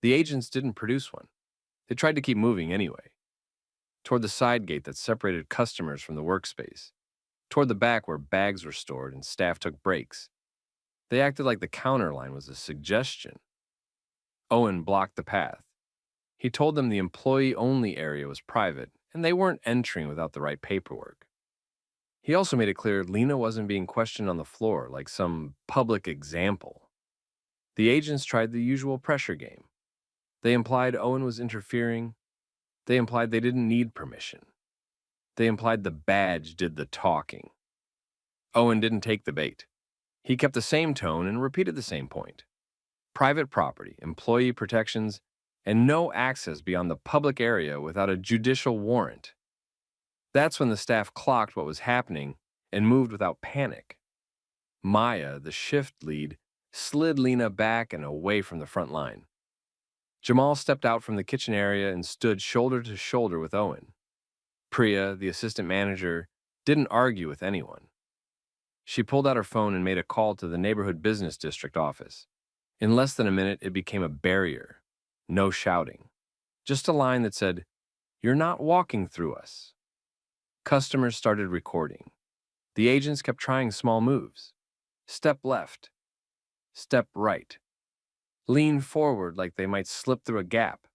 The agents didn't produce one. They tried to keep moving anyway, toward the side gate that separated customers from the workspace, toward the back where bags were stored and staff took breaks. They acted like the counter line was a suggestion. Owen blocked the path. He told them the employee-only area was private, and they weren't entering without the right paperwork. He also made it clear Lena wasn't being questioned on the floor like some public example. The agents tried the usual pressure game. They implied Owen was interfering. They implied they didn't need permission. They implied the badge did the talking. Owen didn't take the bait. He kept the same tone and repeated the same point. Private property, employee protections, and no access beyond the public area without a judicial warrant. That's when the staff clocked what was happening and moved without panic. Maya, the shift lead, slid Lena back and away from the front line. Jamal stepped out from the kitchen area and stood shoulder to shoulder with Owen. Priya, the assistant manager, didn't argue with anyone. She pulled out her phone and made a call to the neighborhood business district office. In less than a minute, it became a barrier. No shouting. Just a line that said, "You're not walking through us." Customers started recording. The agents kept trying small moves. Step left. Step right. Lean forward like they might slip through a gap.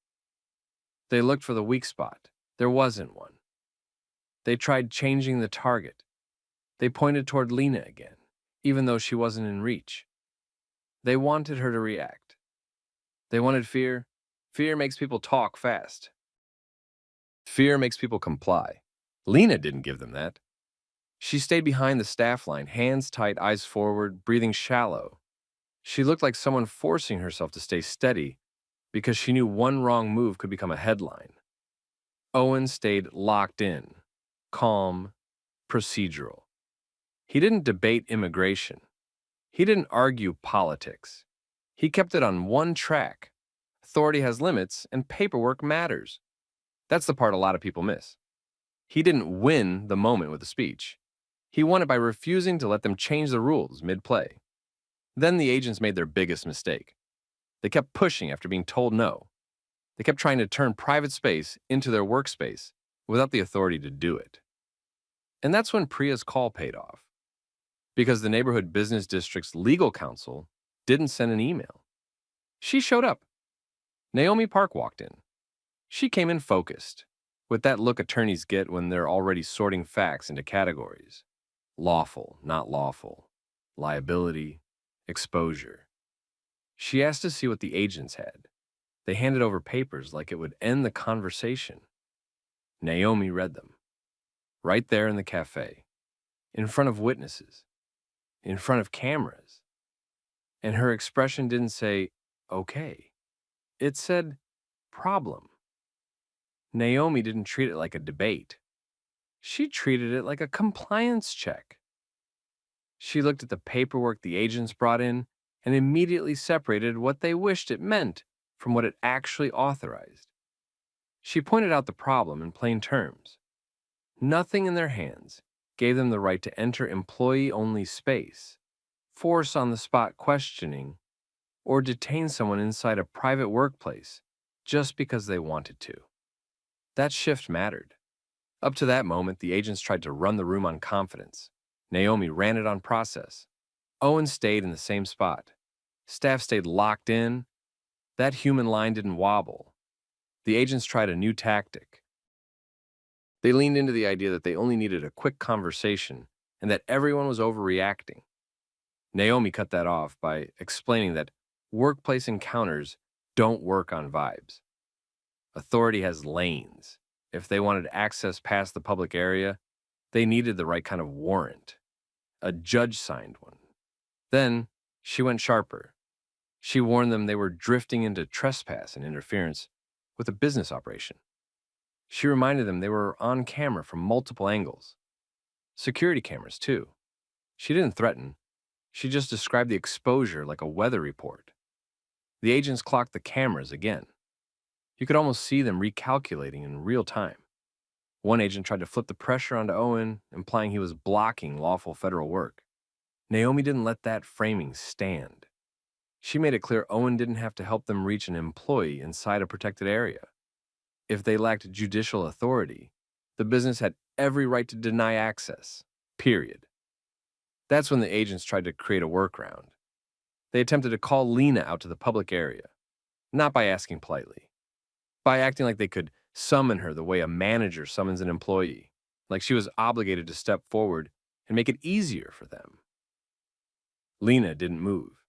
They looked for the weak spot. There wasn't one. They tried changing the target. They pointed toward Lena again, even though she wasn't in reach. They wanted her to react. They wanted fear. Fear makes people talk fast. Fear makes people comply. Lena didn't give them that. She stayed behind the staff line, hands tight, eyes forward, breathing shallow. She looked like someone forcing herself to stay steady because she knew one wrong move could become a headline. Owen stayed locked in, calm, procedural. He didn't debate immigration. He didn't argue politics. He kept it on one track, authority has limits and paperwork matters. That's the part a lot of people miss. He didn't win the moment with the speech. He won it by refusing to let them change the rules mid-play. Then the agents made their biggest mistake. They kept pushing after being told no. They kept trying to turn private space into their workspace without the authority to do it. And that's when Priya's call paid off. Because the neighborhood business district's legal counsel didn't send an email. She showed up. Naomi Park walked in. She came in focused, with that look attorneys get when they're already sorting facts into categories. Lawful, not lawful. Liability, exposure. She asked to see what the agents had. They handed over papers like it would end the conversation. Naomi read them. Right there in the cafe. In front of witnesses. In front of cameras. And her expression didn't say, okay. It said, problem. Naomi didn't treat it like a debate. She treated it like a compliance check. She looked at the paperwork the agents brought in and immediately separated what they wished it meant from what it actually authorized. She pointed out the problem in plain terms. Nothing in their hands gave them the right to enter employee-only space, force on-the-spot questioning, or detain someone inside a private workplace just because they wanted to. That shift mattered. Up to that moment, the agents tried to run the room on confidence. Naomi ran it on process. Owen stayed in the same spot. Staff stayed locked in. That human line didn't wobble. The agents tried a new tactic. They leaned into the idea that they only needed a quick conversation and that everyone was overreacting. Naomi cut that off by explaining that workplace encounters don't work on vibes. Authority has lanes. If they wanted access past the public area, they needed the right kind of warrant. A judge-signed one. Then, she went sharper. She warned them they were drifting into trespass and interference with a business operation. She reminded them they were on camera from multiple angles. Security cameras, too. She didn't threaten. She just described the exposure like a weather report. The agents clocked the cameras again. You could almost see them recalculating in real time. One agent tried to flip the pressure onto Owen, implying he was blocking lawful federal work. Naomi didn't let that framing stand. She made it clear Owen didn't have to help them reach an employee inside a protected area. If they lacked judicial authority, the business had every right to deny access, period. That's when the agents tried to create a workaround. They attempted to call Lena out to the public area, not by asking politely, by acting like they could summon her the way a manager summons an employee, like she was obligated to step forward and make it easier for them. Lena didn't move.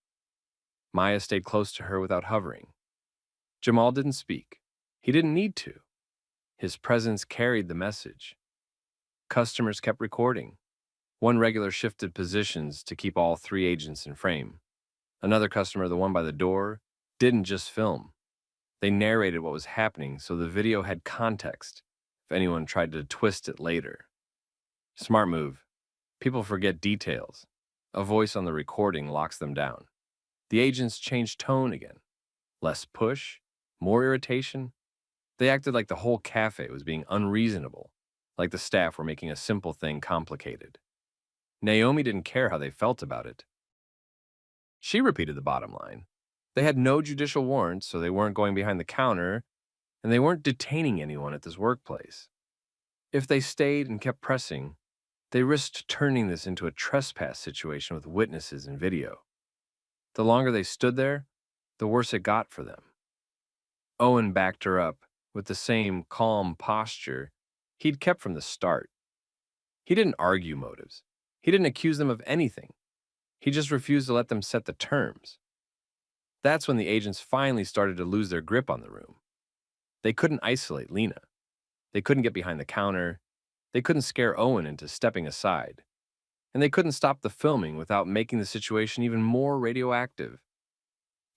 Maya stayed close to her without hovering. Jamal didn't speak. He didn't need to. His presence carried the message. Customers kept recording. One regular shifted positions to keep all three agents in frame. Another customer, the one by the door, didn't just film. They narrated what was happening so the video had context if anyone tried to twist it later. Smart move. People forget details. A voice on the recording locks them down. The agents changed tone again. Less push, more irritation. They acted like the whole cafe was being unreasonable, like the staff were making a simple thing complicated. Naomi didn't care how they felt about it. She repeated the bottom line. They had no judicial warrants, so they weren't going behind the counter, and they weren't detaining anyone at this workplace. If they stayed and kept pressing, they risked turning this into a trespass situation with witnesses and video. The longer they stood there, the worse it got for them. Owen backed her up with the same calm posture he'd kept from the start. He didn't argue motives. He didn't accuse them of anything. He just refused to let them set the terms. That's when the agents finally started to lose their grip on the room. They couldn't isolate Lena. They couldn't get behind the counter. They couldn't scare Owen into stepping aside. And they couldn't stop the filming without making the situation even more radioactive.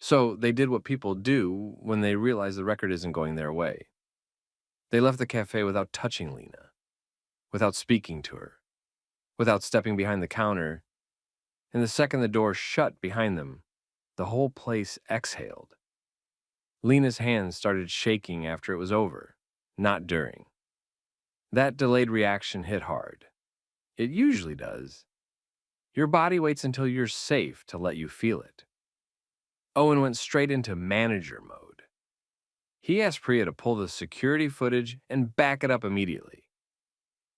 So they did what people do when they realize the record isn't going their way. They left the cafe without touching Lena, without speaking to her, without stepping behind the counter. And the second the door shut behind them, the whole place exhaled. Lena's hands started shaking after it was over, not during. That delayed reaction hit hard. It usually does. Your body waits until you're safe to let you feel it. Owen went straight into manager mode. He asked Priya to pull the security footage and back it up immediately.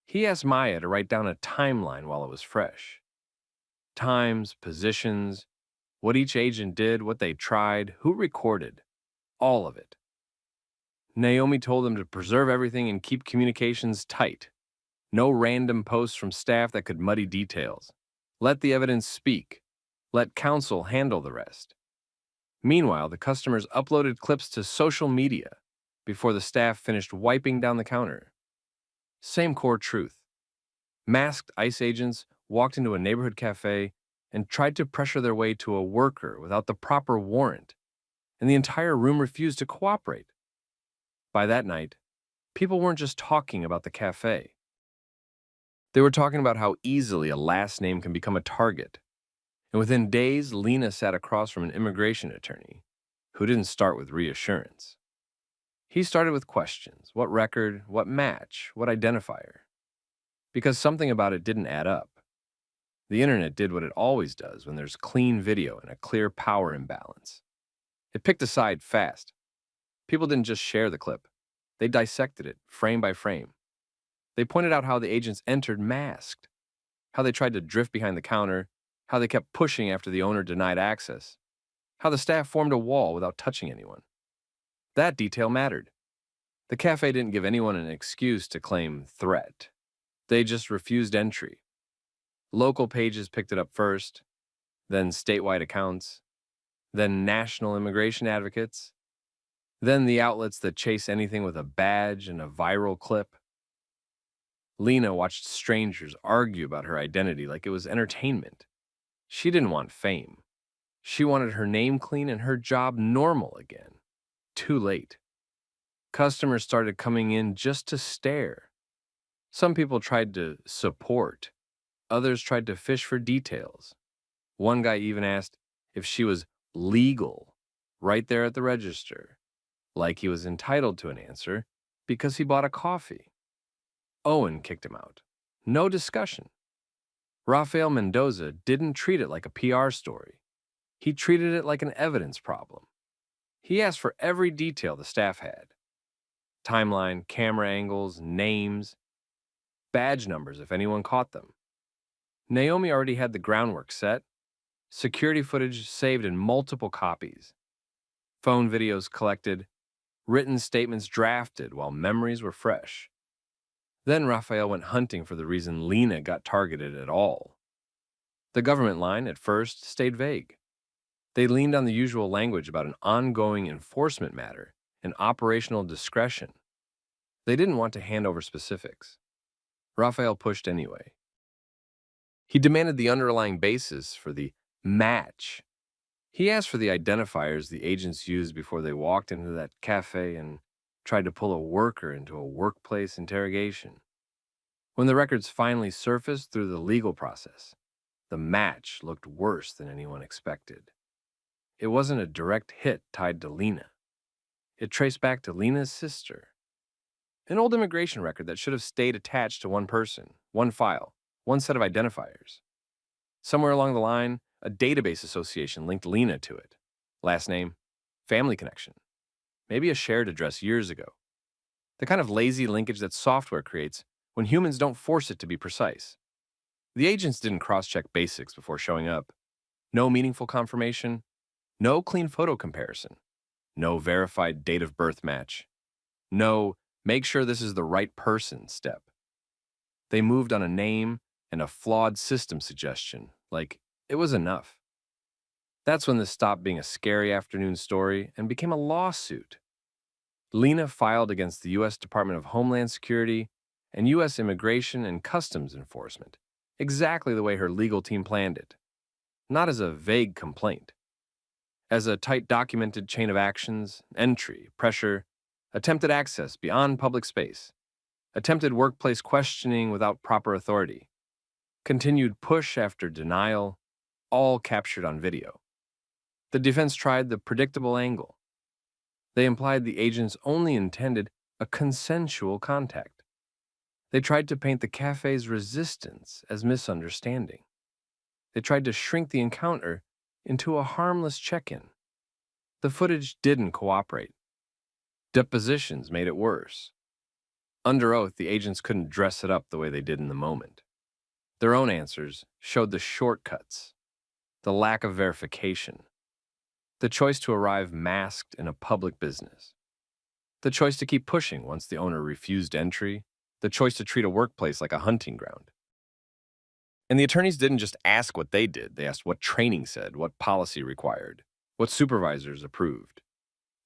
He asked Maya to write down a timeline while it was fresh. Times, positions, what each agent did, what they tried, who recorded, all of it. Naomi told them to preserve everything and keep communications tight. No random posts from staff that could muddy details. Let the evidence speak. Let counsel handle the rest. Meanwhile, the customers uploaded clips to social media before the staff finished wiping down the counter. Same core truth. Masked ICE agents walked into a neighborhood cafe and tried to pressure their way to a worker without the proper warrant, and the entire room refused to cooperate. By that night, people weren't just talking about the cafe. They were talking about how easily a last name can become a target. And within days, Lena sat across from an immigration attorney who didn't start with reassurance. He started with questions. What record? What match? What identifier? Because something about it didn't add up. The internet did what it always does when there's clean video and a clear power imbalance. It picked a side fast. People didn't just share the clip. They dissected it, frame by frame. They pointed out how the agents entered masked, how they tried to drift behind the counter, how they kept pushing after the owner denied access, how the staff formed a wall without touching anyone. That detail mattered. The cafe didn't give anyone an excuse to claim threat. They just refused entry. Local pages picked it up first, then statewide accounts, then national immigration advocates, then the outlets that chase anything with a badge and a viral clip. Lena watched strangers argue about her identity like it was entertainment. She didn't want fame. She wanted her name clean and her job normal again. Too late. Customers started coming in just to stare. Some people tried to support. Others tried to fish for details. One guy even asked if she was legal right there at the register, like he was entitled to an answer because he bought a coffee. Owen kicked him out. No discussion. Rafael Mendoza didn't treat it like a PR story. He treated it like an evidence problem. He asked for every detail the staff had. Timeline, camera angles, names, badge numbers if anyone caught them. Naomi already had the groundwork set, security footage saved in multiple copies, phone videos collected, written statements drafted while memories were fresh. Then Rafael went hunting for the reason Lena got targeted at all. The government line, at first, stayed vague. They leaned on the usual language about an ongoing enforcement matter and operational discretion. They didn't want to hand over specifics. Rafael pushed anyway. He demanded the underlying basis for the match. He asked for the identifiers the agents used before they walked into that cafe and tried to pull a worker into a workplace interrogation. When the records finally surfaced through the legal process, the match looked worse than anyone expected. It wasn't a direct hit tied to Lena. It traced back to Lena's sister. An old immigration record that should have stayed attached to one person, one file, one set of identifiers. Somewhere along the line, a database association linked Lena to it. Last name, family connection, maybe a shared address years ago. The kind of lazy linkage that software creates when humans don't force it to be precise. The agents didn't cross-check basics before showing up. No meaningful confirmation, no clean photo comparison, no verified date of birth match, no make sure this is the right person step. They moved on a name and a flawed system suggestion, like it was enough. That's when this stopped being a scary afternoon story and became a lawsuit. Lena filed against the U.S. Department of Homeland Security and U.S. Immigration and Customs Enforcement, exactly the way her legal team planned it. Not as a vague complaint. As a tight documented chain of actions, entry, pressure, attempted access beyond public space, attempted workplace questioning without proper authority, continued push after denial, all captured on video. The defense tried the predictable angle. They implied the agents only intended a consensual contact. They tried to paint the cafe's resistance as misunderstanding. They tried to shrink the encounter into a harmless check-in. The footage didn't cooperate. Depositions made it worse. Under oath, the agents couldn't dress it up the way they did in the moment. Their own answers showed the shortcuts, the lack of verification, the choice to arrive masked in a public business, the choice to keep pushing once the owner refused entry, the choice to treat a workplace like a hunting ground. And the attorneys didn't just ask what they did, they asked what training said, what policy required, what supervisors approved,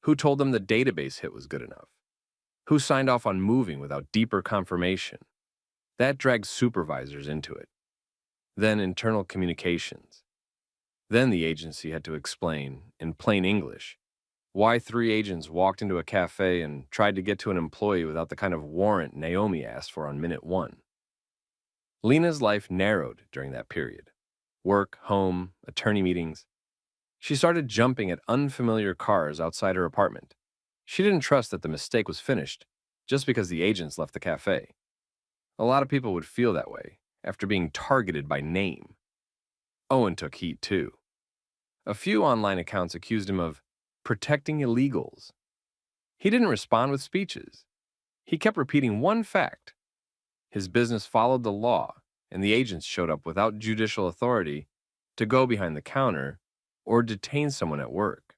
who told them the database hit was good enough, who signed off on moving without deeper confirmation. That dragged supervisors into it. Then internal communications. Then the agency had to explain, in plain English, why 3 agents walked into a cafe and tried to get to an employee without the kind of warrant Naomi asked for on minute 1. Lena's life narrowed during that period. Work, home, attorney meetings. She started jumping at unfamiliar cars outside her apartment. She didn't trust that the mistake was finished just because the agents left the cafe. A lot of people would feel that way after being targeted by name. Owen took heat too. A few online accounts accused him of protecting illegals. He didn't respond with speeches. He kept repeating one fact. His business followed the law, and the agents showed up without judicial authority to go behind the counter or detain someone at work.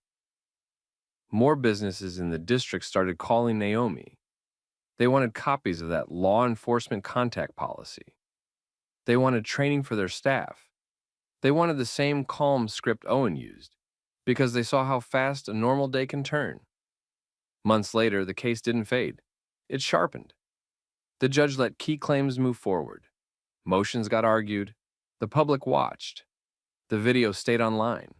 More businesses in the district started calling Naomi. They wanted copies of that law enforcement contact policy. They wanted training for their staff. They wanted the same calm script Owen used, because they saw how fast a normal day can turn. Months later, the case didn't fade. It sharpened. The judge let key claims move forward. Motions got argued. The public watched. The video stayed online.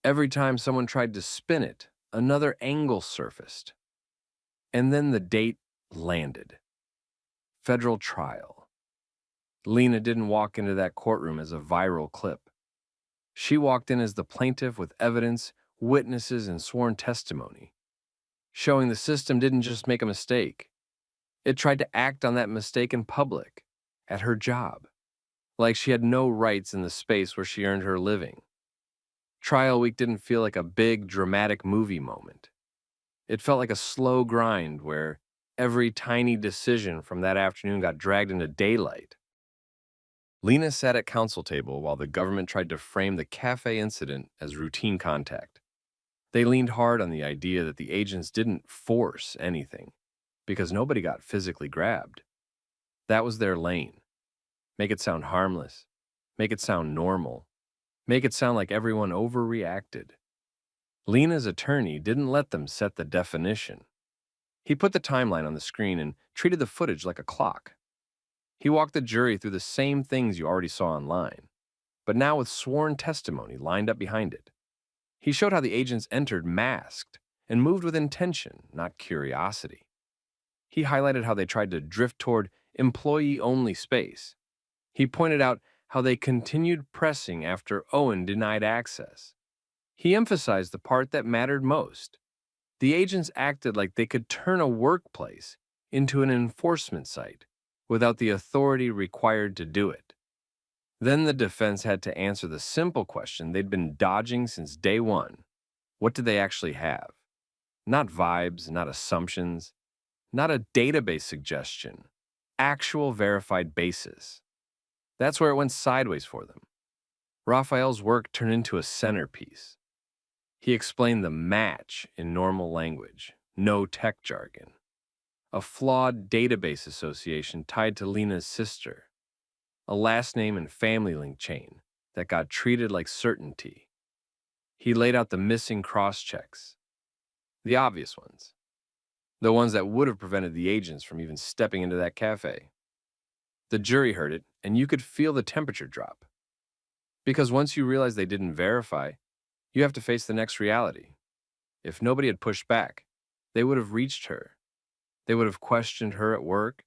Every time someone tried to spin it, another angle surfaced. And then the date landed. Federal trial. Lena didn't walk into that courtroom as a viral clip. She walked in as the plaintiff with evidence, witnesses, and sworn testimony, showing the system didn't just make a mistake. It tried to act on that mistake in public, at her job, like she had no rights in the space where she earned her living. Trial week didn't feel like a big, dramatic movie moment. It felt like a slow grind where every tiny decision from that afternoon got dragged into daylight. Lena sat at counsel table while the government tried to frame the cafe incident as routine contact. They leaned hard on the idea that the agents didn't force anything, because nobody got physically grabbed. That was their lane. Make it sound harmless. Make it sound normal. Make it sound like everyone overreacted. Lena's attorney didn't let them set the definition. He put the timeline on the screen and treated the footage like a clock. He walked the jury through the same things you already saw online, but now with sworn testimony lined up behind it. He showed how the agents entered masked and moved with intention, not curiosity. He highlighted how they tried to drift toward employee-only space. He pointed out how they continued pressing after Owen denied access. He emphasized the part that mattered most. The agents acted like they could turn a workplace into an enforcement site without the authority required to do it. Then the defense had to answer the simple question they'd been dodging since day one. What did they actually have? Not vibes, not assumptions, not a database suggestion, actual verified basis. That's where it went sideways for them. Raphael's work turned into a centerpiece. He explained the match in normal language, no tech jargon. A flawed database association tied to Lena's sister. A last name and family link chain that got treated like certainty. He laid out the missing cross-checks. The obvious ones. The ones that would have prevented the agents from even stepping into that cafe. The jury heard it, and you could feel the temperature drop. Because once you realize they didn't verify, you have to face the next reality. If nobody had pushed back, they would have reached her. They would have questioned her at work.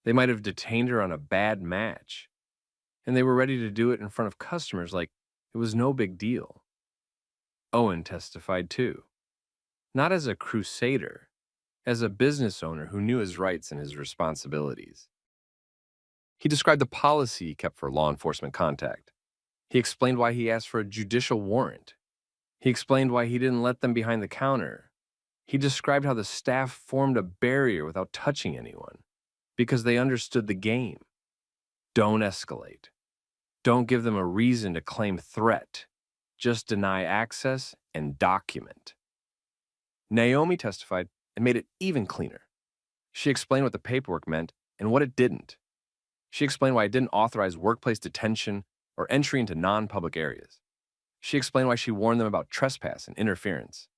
They might have detained her on a bad match. And they were ready to do it in front of customers like it was no big deal. Owen testified too. not as a crusader, as a business owner who knew his rights and his responsibilities. He described the policy he kept for law enforcement contact. He explained why he asked for a judicial warrant. He explained why he didn't let them behind the counter. He described how the staff formed a barrier without touching anyone because they understood the game. Don't escalate. Don't give them a reason to claim threat. Just deny access and document. Naomi testified and made it even cleaner. She explained what the paperwork meant and what it didn't. She explained why it didn't authorize workplace detention or entry into non-public areas. She explained why she warned them about trespass and interference.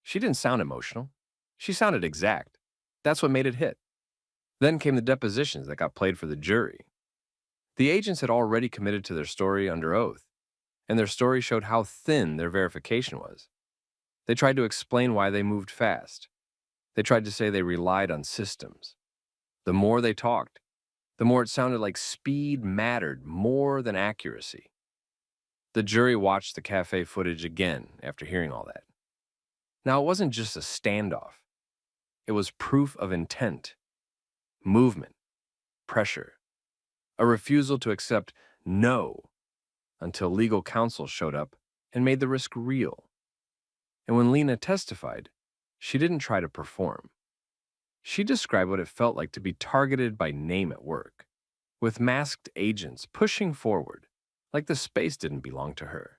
She didn't sound emotional. She sounded exact. That's what made it hit. Then came the depositions that got played for the jury. The agents had already committed to their story under oath, and their story showed how thin their verification was. They tried to explain why they moved fast. They tried to say they relied on systems. The more they talked, the more it sounded like speed mattered more than accuracy. The jury watched the cafe footage again after hearing all that. Now, it wasn't just a standoff. It was proof of intent, movement, pressure, a refusal to accept no until legal counsel showed up and made the risk real. And when Lena testified, she didn't try to perform. She described what it felt like to be targeted by name at work, with masked agents pushing forward like the space didn't belong to her.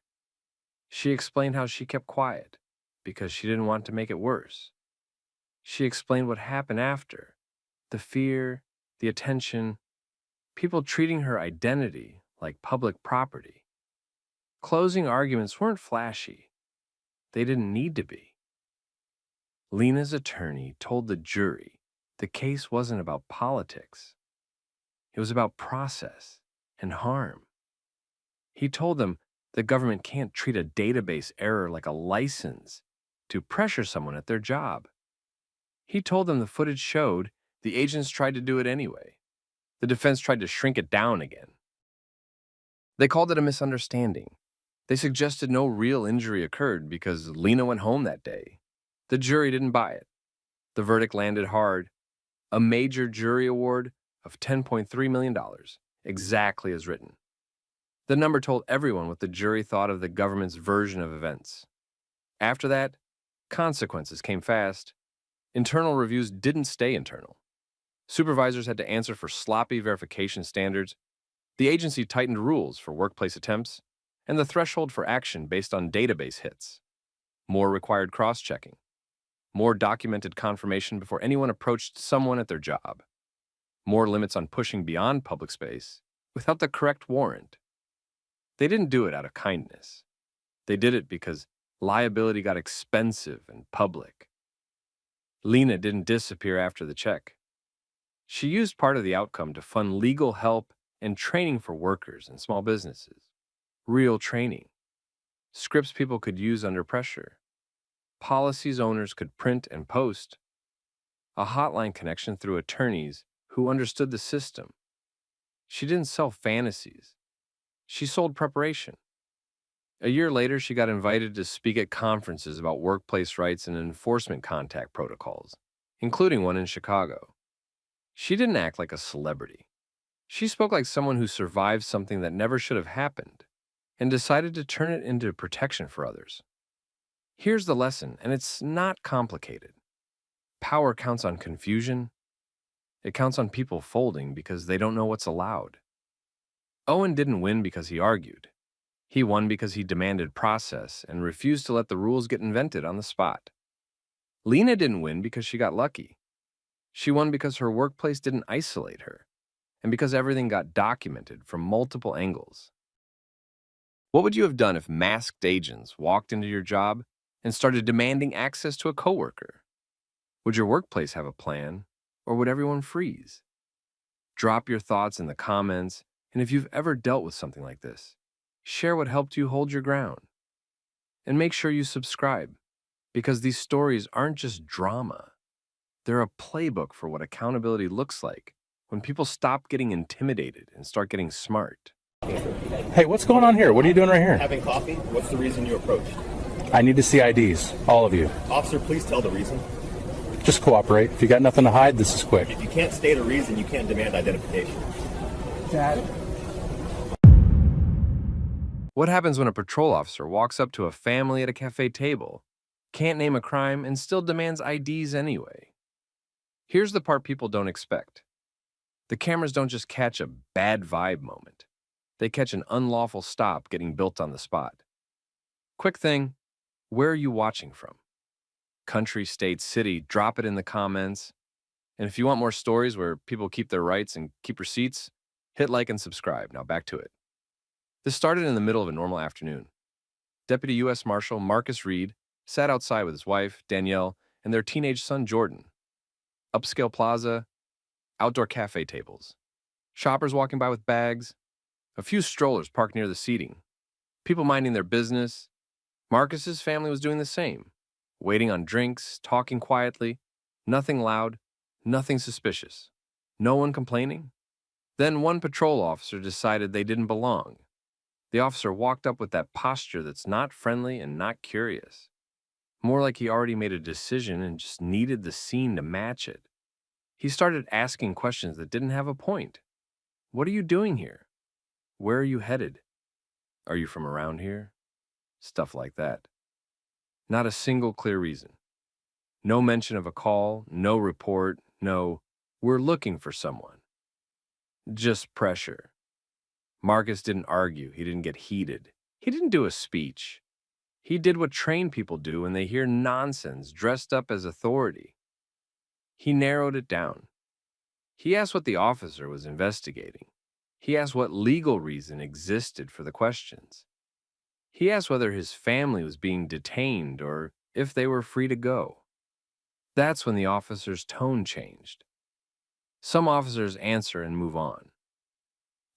She explained how she kept quiet because she didn't want to make it worse. She explained what happened after, the fear, the attention, people treating her identity like public property. Closing arguments weren't flashy. They didn't need to be. Lena's attorney told the jury the case wasn't about politics. It was about process and harm. He told them the government can't treat a database error like a license to pressure someone at their job. He told them the footage showed the agents tried to do it anyway. The defense tried to shrink it down again. They called it a misunderstanding. They suggested no real injury occurred because Lena went home that day. The jury didn't buy it. The verdict landed hard. A major jury award of $10.3 million, exactly as written. The number told everyone what the jury thought of the government's version of events. After that, consequences came fast. Internal reviews didn't stay internal. Supervisors had to answer for sloppy verification standards. The agency tightened rules for workplace attempts and the threshold for action based on database hits. More required cross-checking. More documented confirmation before anyone approached someone at their job. More limits on pushing beyond public space without the correct warrant. They didn't do it out of kindness. They did it because liability got expensive and public. Lena didn't disappear after the check. She used part of the outcome to fund legal help and training for workers and small businesses. Real training. Scripts people could use under pressure. Policies owners could print and post. A hotline connection through attorneys who understood the system. She didn't sell fantasies. She sold preparation. A year later, she got invited to speak at conferences about workplace rights and enforcement contact protocols, including one in Chicago. She didn't act like a celebrity. She spoke like someone who survived something that never should have happened and decided to turn it into protection for others. Here's the lesson, and it's not complicated. Power counts on confusion. It counts on people folding because they don't know what's allowed. Owen didn't win because he argued. He won because he demanded process and refused to let the rules get invented on the spot. Lena didn't win because she got lucky. She won because her workplace didn't isolate her, and because everything got documented from multiple angles. What would you have done if masked agents walked into your job and started demanding access to a coworker? Would your workplace have a plan, or would everyone freeze? Drop your thoughts in the comments, and if you've ever dealt with something like this, share what helped you hold your ground. And make sure you subscribe, because these stories aren't just drama. They're a playbook for what accountability looks like when people stop getting intimidated and start getting smart. Hey, what's going on here? What are you doing right here? Having coffee. What's the reason you approached? I need to see IDs, all of you. Officer, please tell the reason. Just cooperate. If you got nothing to hide, this is quick. If you can't state a reason, you can't demand identification. Dad. What happens when a patrol officer walks up to a family at a cafe table, can't name a crime, and still demands IDs anyway? Here's the part people don't expect. The cameras don't just catch a bad vibe moment. They catch an unlawful stop getting built on the spot. Quick thing, where are you watching from? Country, state, city, drop it in the comments. And if you want more stories where people keep their rights and keep receipts, hit like and subscribe. Now back to it. This started in the middle of a normal afternoon. Deputy U.S. Marshal Marcus Reed sat outside with his wife, Danielle, and their teenage son, Jordan. Upscale plaza, outdoor cafe tables, shoppers walking by with bags, a few strollers parked near the seating, people minding their business. Marcus's family was doing the same, waiting on drinks, talking quietly, nothing loud, nothing suspicious, no one complaining. Then one patrol officer decided they didn't belong. The officer walked up with that posture that's not friendly and not curious. More like he already made a decision and just needed the scene to match it. He started asking questions that didn't have a point. What are you doing here? Where are you headed? Are you from around here? Stuff like that. Not a single clear reason. No mention of a call, no report, no, we're looking for someone. Just pressure. Marcus didn't argue. He didn't get heated. He didn't do a speech. He did what trained people do when they hear nonsense dressed up as authority. He narrowed it down. He asked what the officer was investigating. He asked what legal reason existed for the questions. He asked whether his family was being detained or if they were free to go. That's when the officer's tone changed. Some officers answer and move on.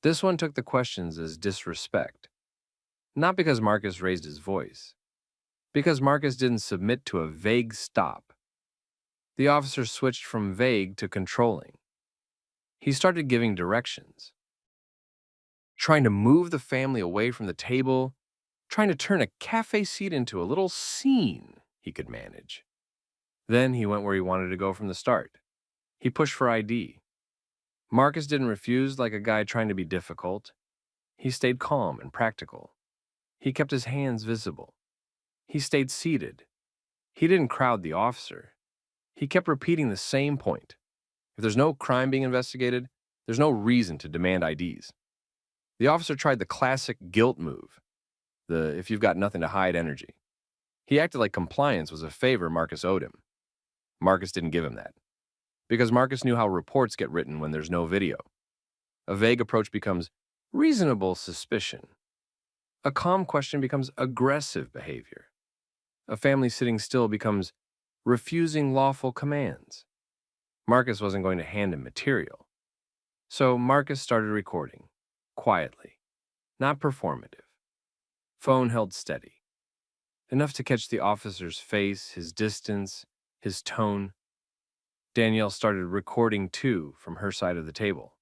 This one took the questions as disrespect. Not because Marcus raised his voice. Because Marcus didn't submit to a vague stop. The officer switched from vague to controlling. He started giving directions. Trying to move the family away from the table, trying to turn a cafe seat into a little scene he could manage. Then he went where he wanted to go from the start. He pushed for ID. Marcus didn't refuse like a guy trying to be difficult. He stayed calm and practical. He kept his hands visible. He stayed seated. He didn't crowd the officer. He kept repeating the same point. If there's no crime being investigated, there's no reason to demand IDs. The officer tried the classic guilt move, the if you've got nothing to hide energy. He acted like compliance was a favor Marcus owed him. Marcus didn't give him that, because Marcus knew how reports get written when there's no video. A vague approach becomes reasonable suspicion. A calm question becomes aggressive behavior. A family sitting still becomes refusing lawful commands. Marcus wasn't going to hand him material. So Marcus started recording, quietly, not performative. Phone held steady. Enough to catch the officer's face, his distance, his tone. Danielle started recording too from her side of the table.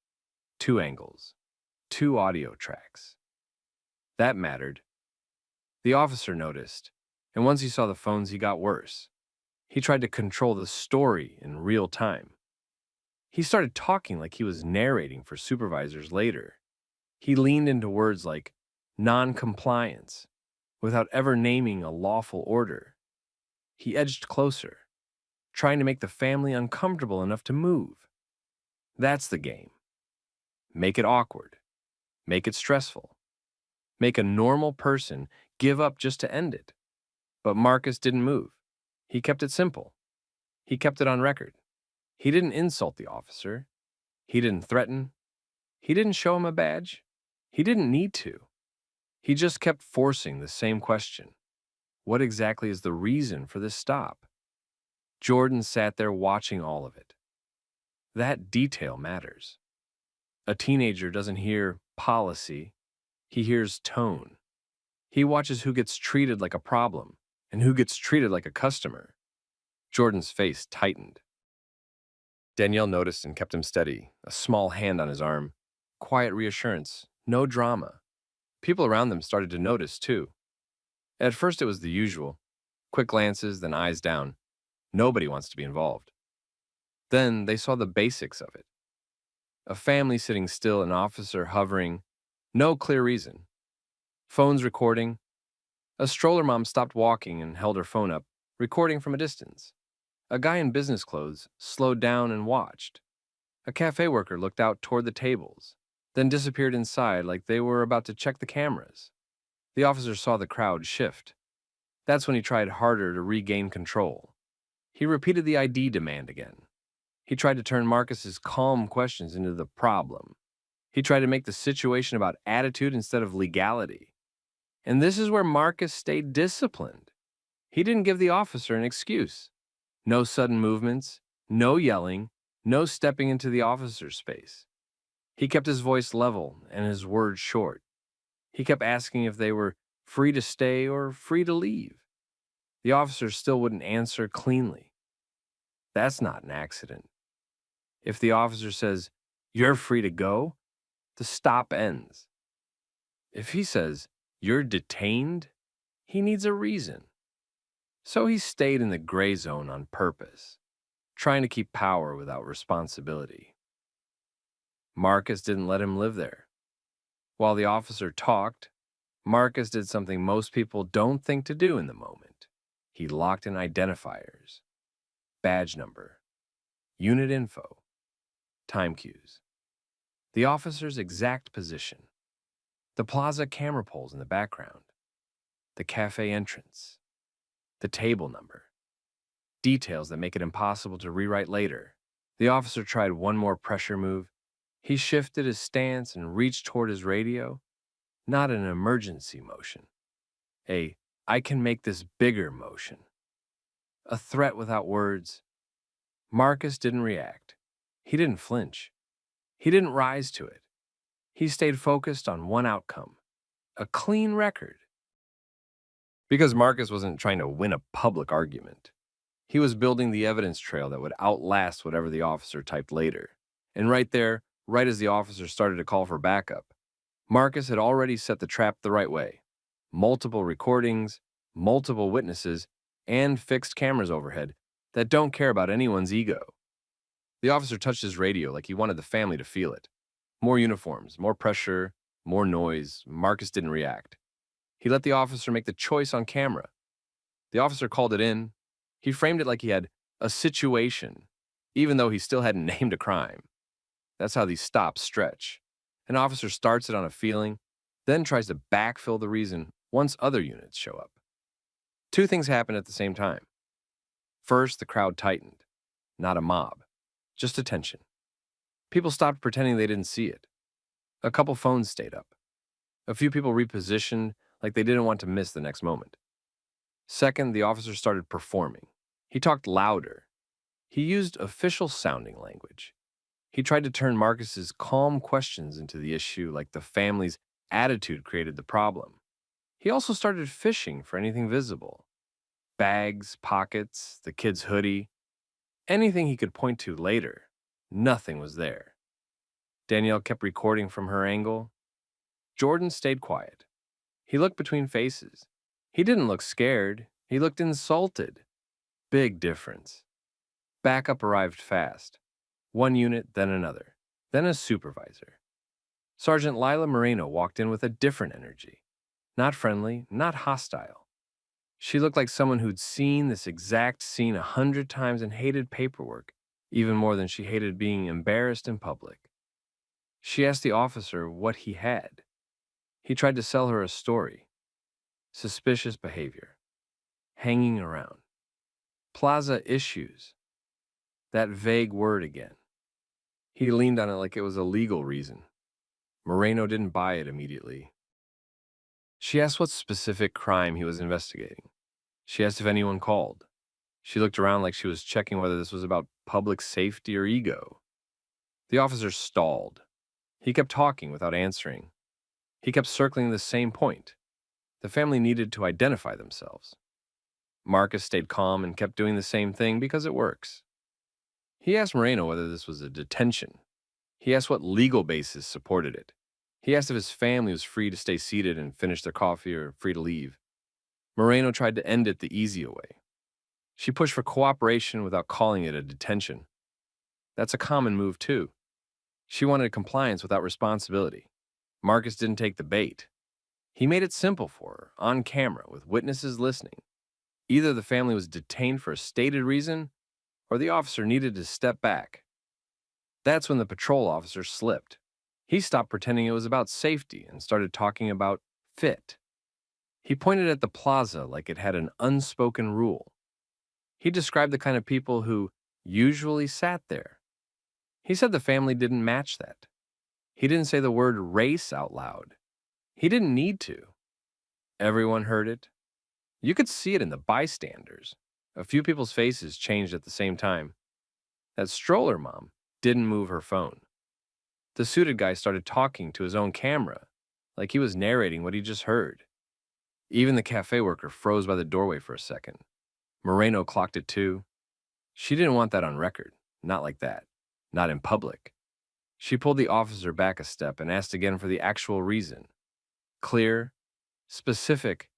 2 angles, 2 audio tracks. That mattered. The officer noticed, and once he saw the phones, he got worse. He tried to control the story in real time. He started talking like he was narrating for supervisors later. He leaned into words like non-compliance without ever naming a lawful order. He edged closer, trying to make the family uncomfortable enough to move. That's the game. Make it awkward. Make it stressful. Make a normal person give up just to end it. But Marcus didn't move. He kept it simple. He kept it on record. He didn't insult the officer. He didn't threaten. He didn't show him a badge. He didn't need to. He just kept forcing the same question. What exactly is the reason for this stop? Jordan sat there watching all of it. That detail matters. A teenager doesn't hear policy. He hears tone. He watches who gets treated like a problem and who gets treated like a customer. Jordan's face tightened. Danielle noticed and kept him steady, a small hand on his arm. Quiet reassurance, no drama. People around them started to notice, too. At first it was the usual. Quick glances, then eyes down. Nobody wants to be involved. Then they saw the basics of it. A family sitting still, an officer hovering, no clear reason. Phones recording. A stroller mom stopped walking and held her phone up, recording from a distance. A guy in business clothes slowed down and watched. A cafe worker looked out toward the tables, then disappeared inside like they were about to check the cameras. The officer saw the crowd shift. That's when he tried harder to regain control. He repeated the ID demand again. He tried to turn Marcus's calm questions into the problem. He tried to make the situation about attitude instead of legality. And this is where Marcus stayed disciplined. He didn't give the officer an excuse. No sudden movements, no yelling, no stepping into the officer's space. He kept his voice level and his words short. He kept asking if they were free to stay or free to leave. The officer still wouldn't answer cleanly. That's not an accident. If the officer says, "You're free to go," the stop ends. If he says, "You're detained," he needs a reason. So he stayed in the gray zone on purpose, trying to keep power without responsibility. Marcus didn't let him live there. While the officer talked, Marcus did something most people don't think to do in the moment. He locked in identifiers, badge number, unit info, time cues, the officer's exact position, the plaza camera poles in the background, the cafe entrance, the table number, details that make it impossible to rewrite later. The officer tried one more pressure move. He shifted his stance and reached toward his radio. Not an emergency motion. I can make this bigger motion. A threat without words. Marcus didn't react. He didn't flinch. He didn't rise to it. He stayed focused on one outcome. A clean record. Because Marcus wasn't trying to win a public argument. He was building the evidence trail that would outlast whatever the officer typed later. And right there, right as the officer started to call for backup, Marcus had already set the trap the right way. Multiple recordings, multiple witnesses, and fixed cameras overhead that don't care about anyone's ego. The officer touched his radio like he wanted the family to feel it. More uniforms, more pressure, more noise. Marcus didn't react. He let the officer make the choice on camera. The officer called it in. He framed it like he had a situation, even though he still hadn't named a crime. That's how these stops stretch. An officer starts it on a feeling, then tries to backfill the reason once other units show up. Two things happen at the same time. First, the crowd tightened. Not a mob, just attention. People stopped pretending they didn't see it. A couple phones stayed up. A few people repositioned like they didn't want to miss the next moment. Second, the officer started performing. He talked louder. He used official-sounding language. He tried to turn Marcus's calm questions into the issue like the family's attitude created the problem. He also started fishing for anything visible. Bags, pockets, the kid's hoodie. Anything he could point to later. Nothing was there. Danielle kept recording from her angle. Jordan stayed quiet. He looked between faces. He didn't look scared. He looked insulted. Big difference. Backup arrived fast. One unit, then another. Then a supervisor. Sergeant Lila Moreno walked in with a different energy. Not friendly, not hostile. She looked like someone who'd seen this exact scene 100 times and hated paperwork, even more than she hated being embarrassed in public. She asked the officer what he had. He tried to sell her a story. Suspicious behavior. Hanging around. Plaza issues. That vague word again. He leaned on it like it was a legal reason. Moreno didn't buy it immediately. She asked what specific crime he was investigating. She asked if anyone called. She looked around like she was checking whether this was about public safety or ego. The officer stalled. He kept talking without answering. He kept circling the same point. The family needed to identify themselves. Marcus stayed calm and kept doing the same thing because it works. He asked Moreno whether this was a detention. He asked what legal basis supported it. He asked if his family was free to stay seated and finish their coffee or free to leave. Moreno tried to end it the easy way. She pushed for cooperation without calling it a detention. That's a common move, too. She wanted compliance without responsibility. Marcus didn't take the bait. He made it simple for her, on camera, with witnesses listening. Either the family was detained for a stated reason, or the officer needed to step back. That's when the patrol officer slipped. He stopped pretending it was about safety and started talking about fit. He pointed at the plaza like it had an unspoken rule. He described the kind of people who usually sat there. He said the family didn't match that. He didn't say the word race out loud. He didn't need to. Everyone heard it. You could see it in the bystanders. A few people's faces changed at the same time. That stroller mom didn't move her phone. The suited guy started talking to his own camera, like he was narrating what he just heard. Even the cafe worker froze by the doorway for a second. Moreno clocked it too. She didn't want that on record. Not like that. Not in public. She pulled the officer back a step and asked again for the actual reason. Clear, specific,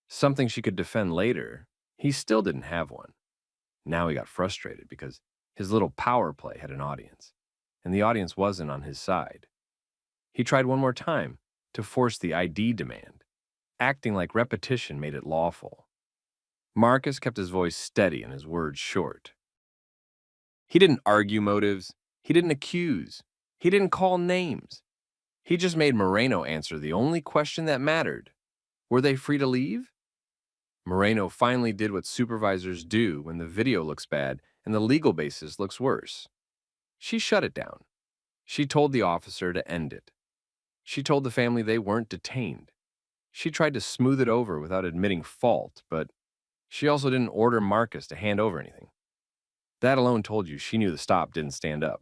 something she could defend later. He still didn't have one. Now he got frustrated because his little power play had an audience, and the audience wasn't on his side. He tried one more time to force the ID demand, acting like repetition made it lawful. Marcus kept his voice steady and his words short. He didn't argue motives. He didn't accuse. He didn't call names. He just made Moreno answer the only question that mattered. Were they free to leave? Moreno finally did what supervisors do when the video looks bad and the legal basis looks worse. She shut it down. She told the officer to end it. She told the family they weren't detained. She tried to smooth it over without admitting fault, but she also didn't order Marcus to hand over anything. That alone told you she knew the stop didn't stand up.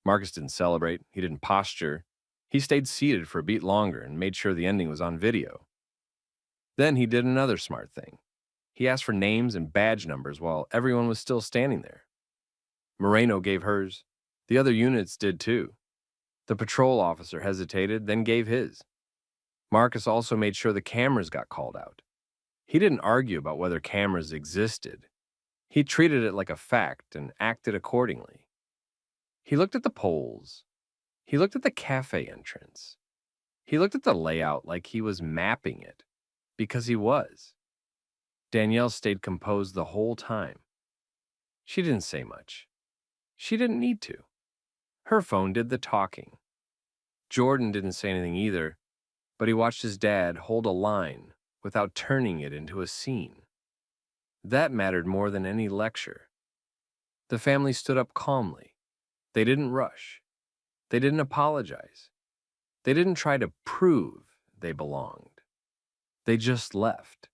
Marcus didn't celebrate. He didn't posture. He stayed seated for a beat longer and made sure the ending was on video. Then he did another smart thing. He asked for names and badge numbers while everyone was still standing there. Moreno gave hers. The other units did too. The patrol officer hesitated, then gave his. Marcus also made sure the cameras got called out. He didn't argue about whether cameras existed. He treated it like a fact and acted accordingly. He looked at the poles. He looked at the cafe entrance. He looked at the layout like he was mapping it, because he was. Danielle stayed composed the whole time. She didn't say much. She didn't need to. Her phone did the talking. Jordan didn't say anything either, but he watched his dad hold a line without turning it into a scene. That mattered more than any lecture. The family stood up calmly. They didn't rush. They didn't apologize. They didn't try to prove they belonged. They just left.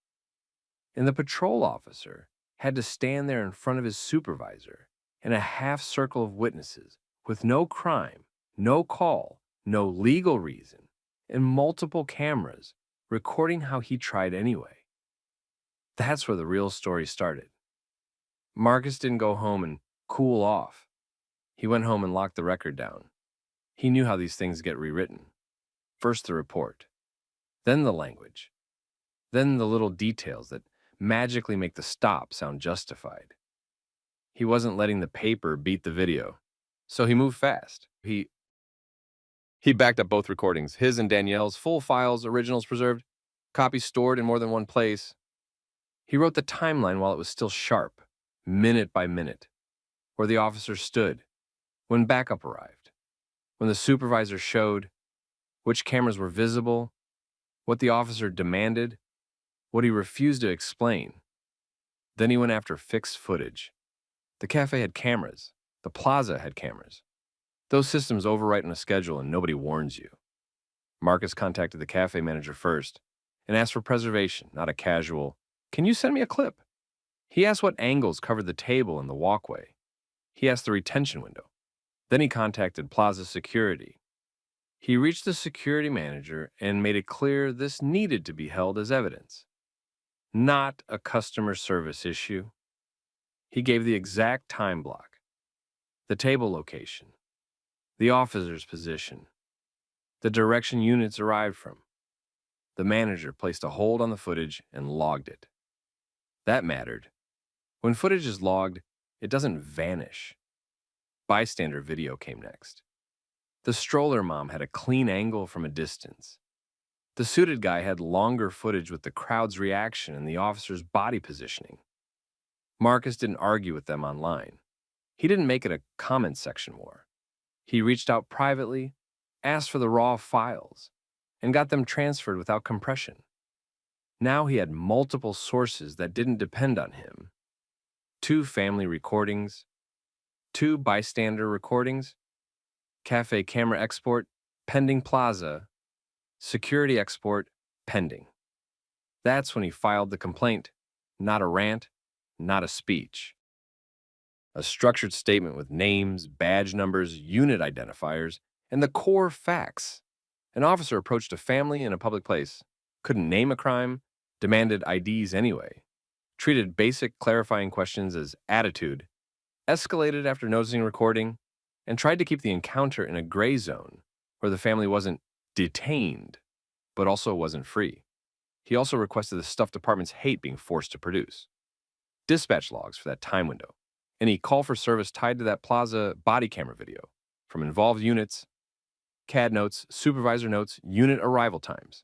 And the patrol officer had to stand there in front of his supervisor in a half circle of witnesses with no crime, no call, no legal reason, and multiple cameras recording how he tried anyway. That's where the real story started. Marcus didn't go home and cool off. He went home and locked the record down. He knew how these things get rewritten. First the report, then the language, then the little details that magically make the stop sound justified. He wasn't letting the paper beat the video, so he moved fast. He backed up both recordings, his and Danielle's, full files, originals preserved, copies stored in more than one place. He wrote the timeline while it was still sharp, minute by minute, where the officer stood, when backup arrived, when the supervisor showed, which cameras were visible, what the officer demanded, what he refused to explain. Then he went after fixed footage. The cafe had cameras. The plaza had cameras. Those systems overwrite on a schedule and nobody warns you. Marcus contacted the cafe manager first and asked for preservation, not a casual, "Can you send me a clip?" He asked what angles covered the table and the walkway. He asked the retention window. Then he contacted plaza security. He reached the security manager and made it clear this needed to be held as evidence, not a customer service issue. He gave the exact time block, the table location, the officer's position, the direction units arrived from. The manager placed a hold on the footage and logged it. That mattered. When footage is logged, it doesn't vanish. Bystander video came next. The stroller mom had a clean angle from a distance. The suited guy had longer footage with the crowd's reaction and the officer's body positioning. Marcus didn't argue with them online. He didn't make it a comment section war. He reached out privately, asked for the raw files, and got them transferred without compression. Now he had multiple sources that didn't depend on him. 2 family recordings, 2 bystander recordings, cafe camera export, pending plaza, security export, pending. That's when he filed the complaint, not a rant, not a speech. A structured statement with names, badge numbers, unit identifiers, and the core facts. An officer approached a family in a public place, couldn't name a crime, demanded IDs anyway, treated basic clarifying questions as attitude, escalated after noticing recording, and tried to keep the encounter in a gray zone where the family wasn't detained, but also wasn't free. He also requested the stuff departments hate being forced to produce. Dispatch logs for that time window, any call for service tied to that plaza body camera video from involved units, CAD notes, supervisor notes, unit arrival times.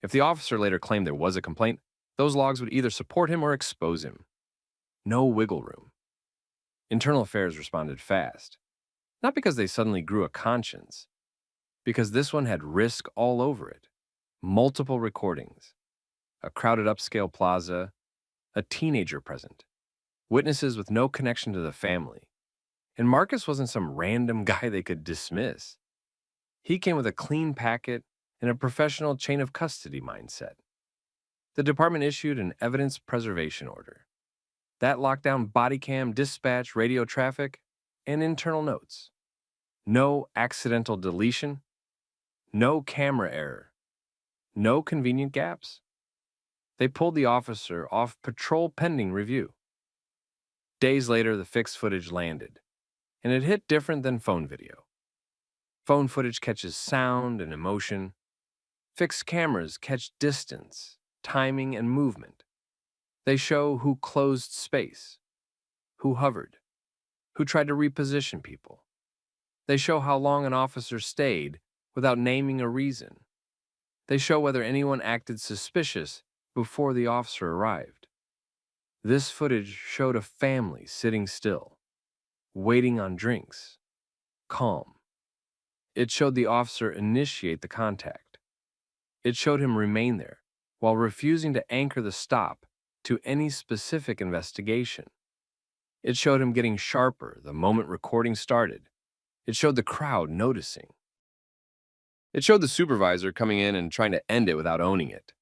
If the officer later claimed there was a complaint, those logs would either support him or expose him. No wiggle room. Internal Affairs responded fast. Not because they suddenly grew a conscience, because this one had risk all over it. Multiple recordings, a crowded upscale plaza, a teenager present, witnesses with no connection to the family. And Marcus wasn't some random guy they could dismiss. He came with a clean packet and a professional chain of custody mindset. The department issued an evidence preservation order. That locked down body cam, dispatch, radio traffic, and internal notes. No accidental deletion, no camera error, no convenient gaps. They pulled the officer off patrol pending review. Days later, the fixed footage landed, and it hit different than phone video. Phone footage catches sound and emotion. Fixed cameras catch distance, timing, and movement. They show who closed space, who hovered, who tried to reposition people. They show how long an officer stayed without naming a reason. They show whether anyone acted suspicious before the officer arrived. This footage showed a family sitting still, waiting on drinks, calm. It showed the officer initiate the contact. It showed him remain there while refusing to anchor the stop to any specific investigation. It showed him getting sharper the moment recording started. It showed the crowd noticing. It showed the supervisor coming in and trying to end it without owning it.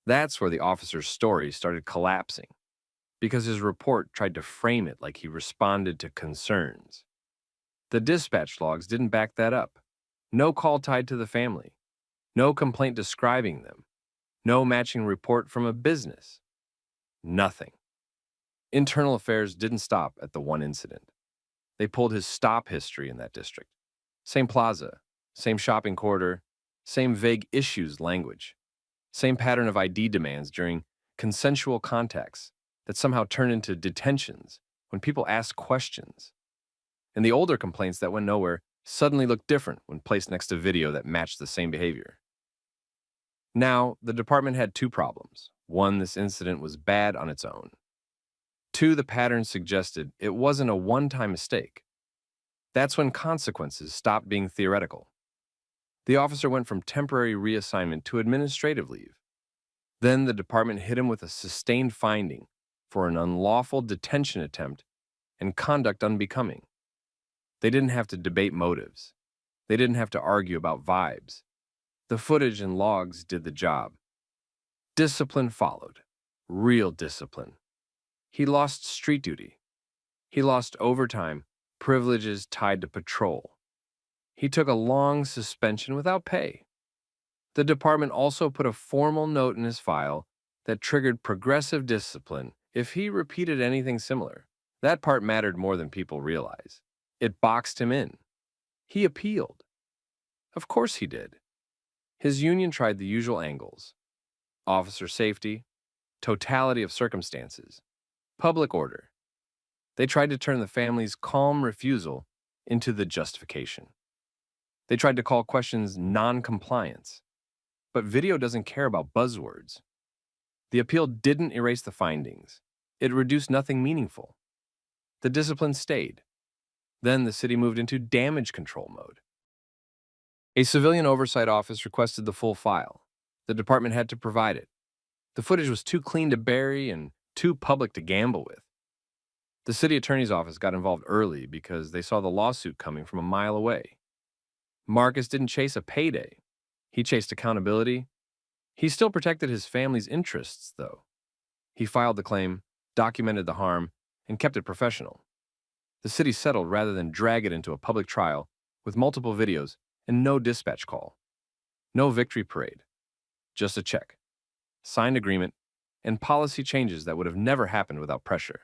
That's where the officer's story started collapsing, because his report tried to frame it like he responded to concerns. The dispatch logs didn't back that up. No call tied to the family. No complaint describing them. No matching report from a business. Nothing. Internal Affairs didn't stop at the one incident. They pulled his stop history in that district. Same plaza, same shopping corridor, same vague issues language, same pattern of ID demands during consensual contacts that somehow turn into detentions when people ask questions. And the older complaints that went nowhere suddenly looked different when placed next to video that matched the same behavior. Now, the department had 2 problems. 1, this incident was bad on its own. 2, the pattern suggested it wasn't a one-time mistake. That's when consequences stopped being theoretical. The officer went from temporary reassignment to administrative leave. Then the department hit him with a sustained finding for an unlawful detention attempt and conduct unbecoming. They didn't have to debate motives. They didn't have to argue about vibes. The footage and logs did the job. Discipline followed. Real discipline. He lost street duty. He lost overtime, privileges tied to patrol. He took a long suspension without pay. The department also put a formal note in his file that triggered progressive discipline if he repeated anything similar. That part mattered more than people realize. It boxed him in. He appealed. Of course he did. His union tried the usual angles. officer safety, totality of circumstances, public order. They tried to turn the family's calm refusal into the justification. They tried to call questions non-compliance. But video doesn't care about buzzwords. The appeal didn't erase the findings. It reduced nothing meaningful. The discipline stayed. Then the city moved into damage control mode. A civilian oversight office requested the full file. The department had to provide it. The footage was too clean to bury and too public to gamble with. The city attorney's office got involved early because they saw the lawsuit coming from a mile away. Marcus didn't chase a payday. He chased accountability. He still protected his family's interests, though. He filed the claim, documented the harm, and kept it professional. The city settled rather than drag it into a public trial with multiple videos and no dispatch call. No victory parade. Just a check, signed agreement, and policy changes that would have never happened without pressure.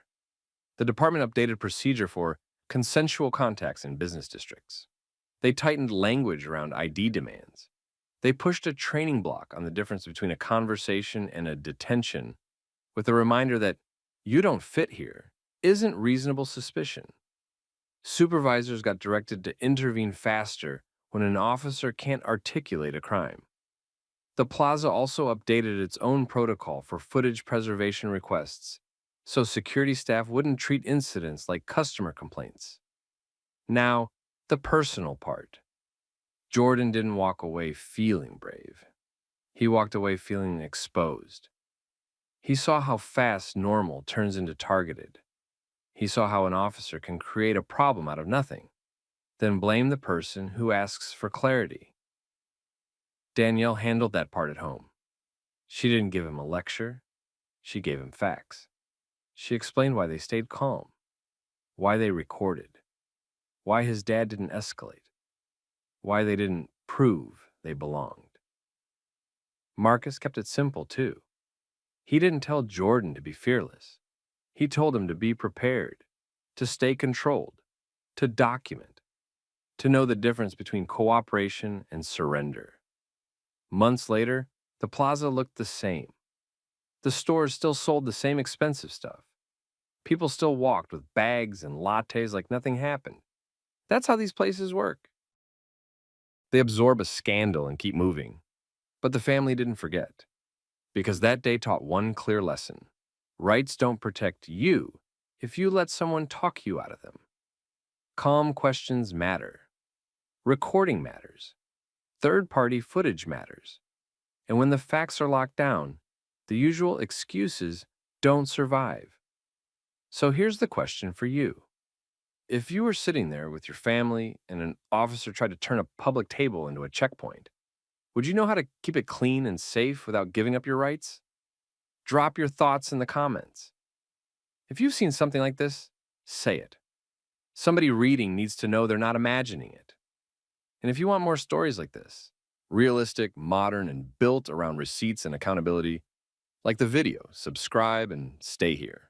The department updated procedure for consensual contacts in business districts. They tightened language around ID demands. They pushed a training block on the difference between a conversation and a detention with a reminder that you don't fit here isn't reasonable suspicion. Supervisors got directed to intervene faster when an officer can't articulate a crime. The plaza also updated its own protocol for footage preservation requests, so security staff wouldn't treat incidents like customer complaints. Now, the personal part. Jordan didn't walk away feeling brave. He walked away feeling exposed. He saw how fast normal turns into targeted. He saw how an officer can create a problem out of nothing, then blame the person who asks for clarity. Danielle handled that part at home. She didn't give him a lecture. She gave him facts. She explained why they stayed calm, why they recorded, why his dad didn't escalate, why they didn't prove they belonged. Marcus kept it simple, too. He didn't tell Jordan to be fearless. He told him to be prepared, to stay controlled, to document, to know the difference between cooperation and surrender. Months later, the plaza looked the same. The stores still sold the same expensive stuff. People still walked with bags and lattes like nothing happened. That's how these places work. They absorb a scandal and keep moving. But the family didn't forget, because that day taught one clear lesson. Rights don't protect you if you let someone talk you out of them. Calm questions matter. Recording matters. Third-party footage matters. And when the facts are locked down, the usual excuses don't survive. So here's the question for you. If you were sitting there with your family and an officer tried to turn a public table into a checkpoint, would you know how to keep it clean and safe without giving up your rights? Drop your thoughts in the comments. If you've seen something like this, say it. Somebody reading needs to know they're not imagining it. And if you want more stories like this, realistic, modern, and built around receipts and accountability, like the video, subscribe and stay here.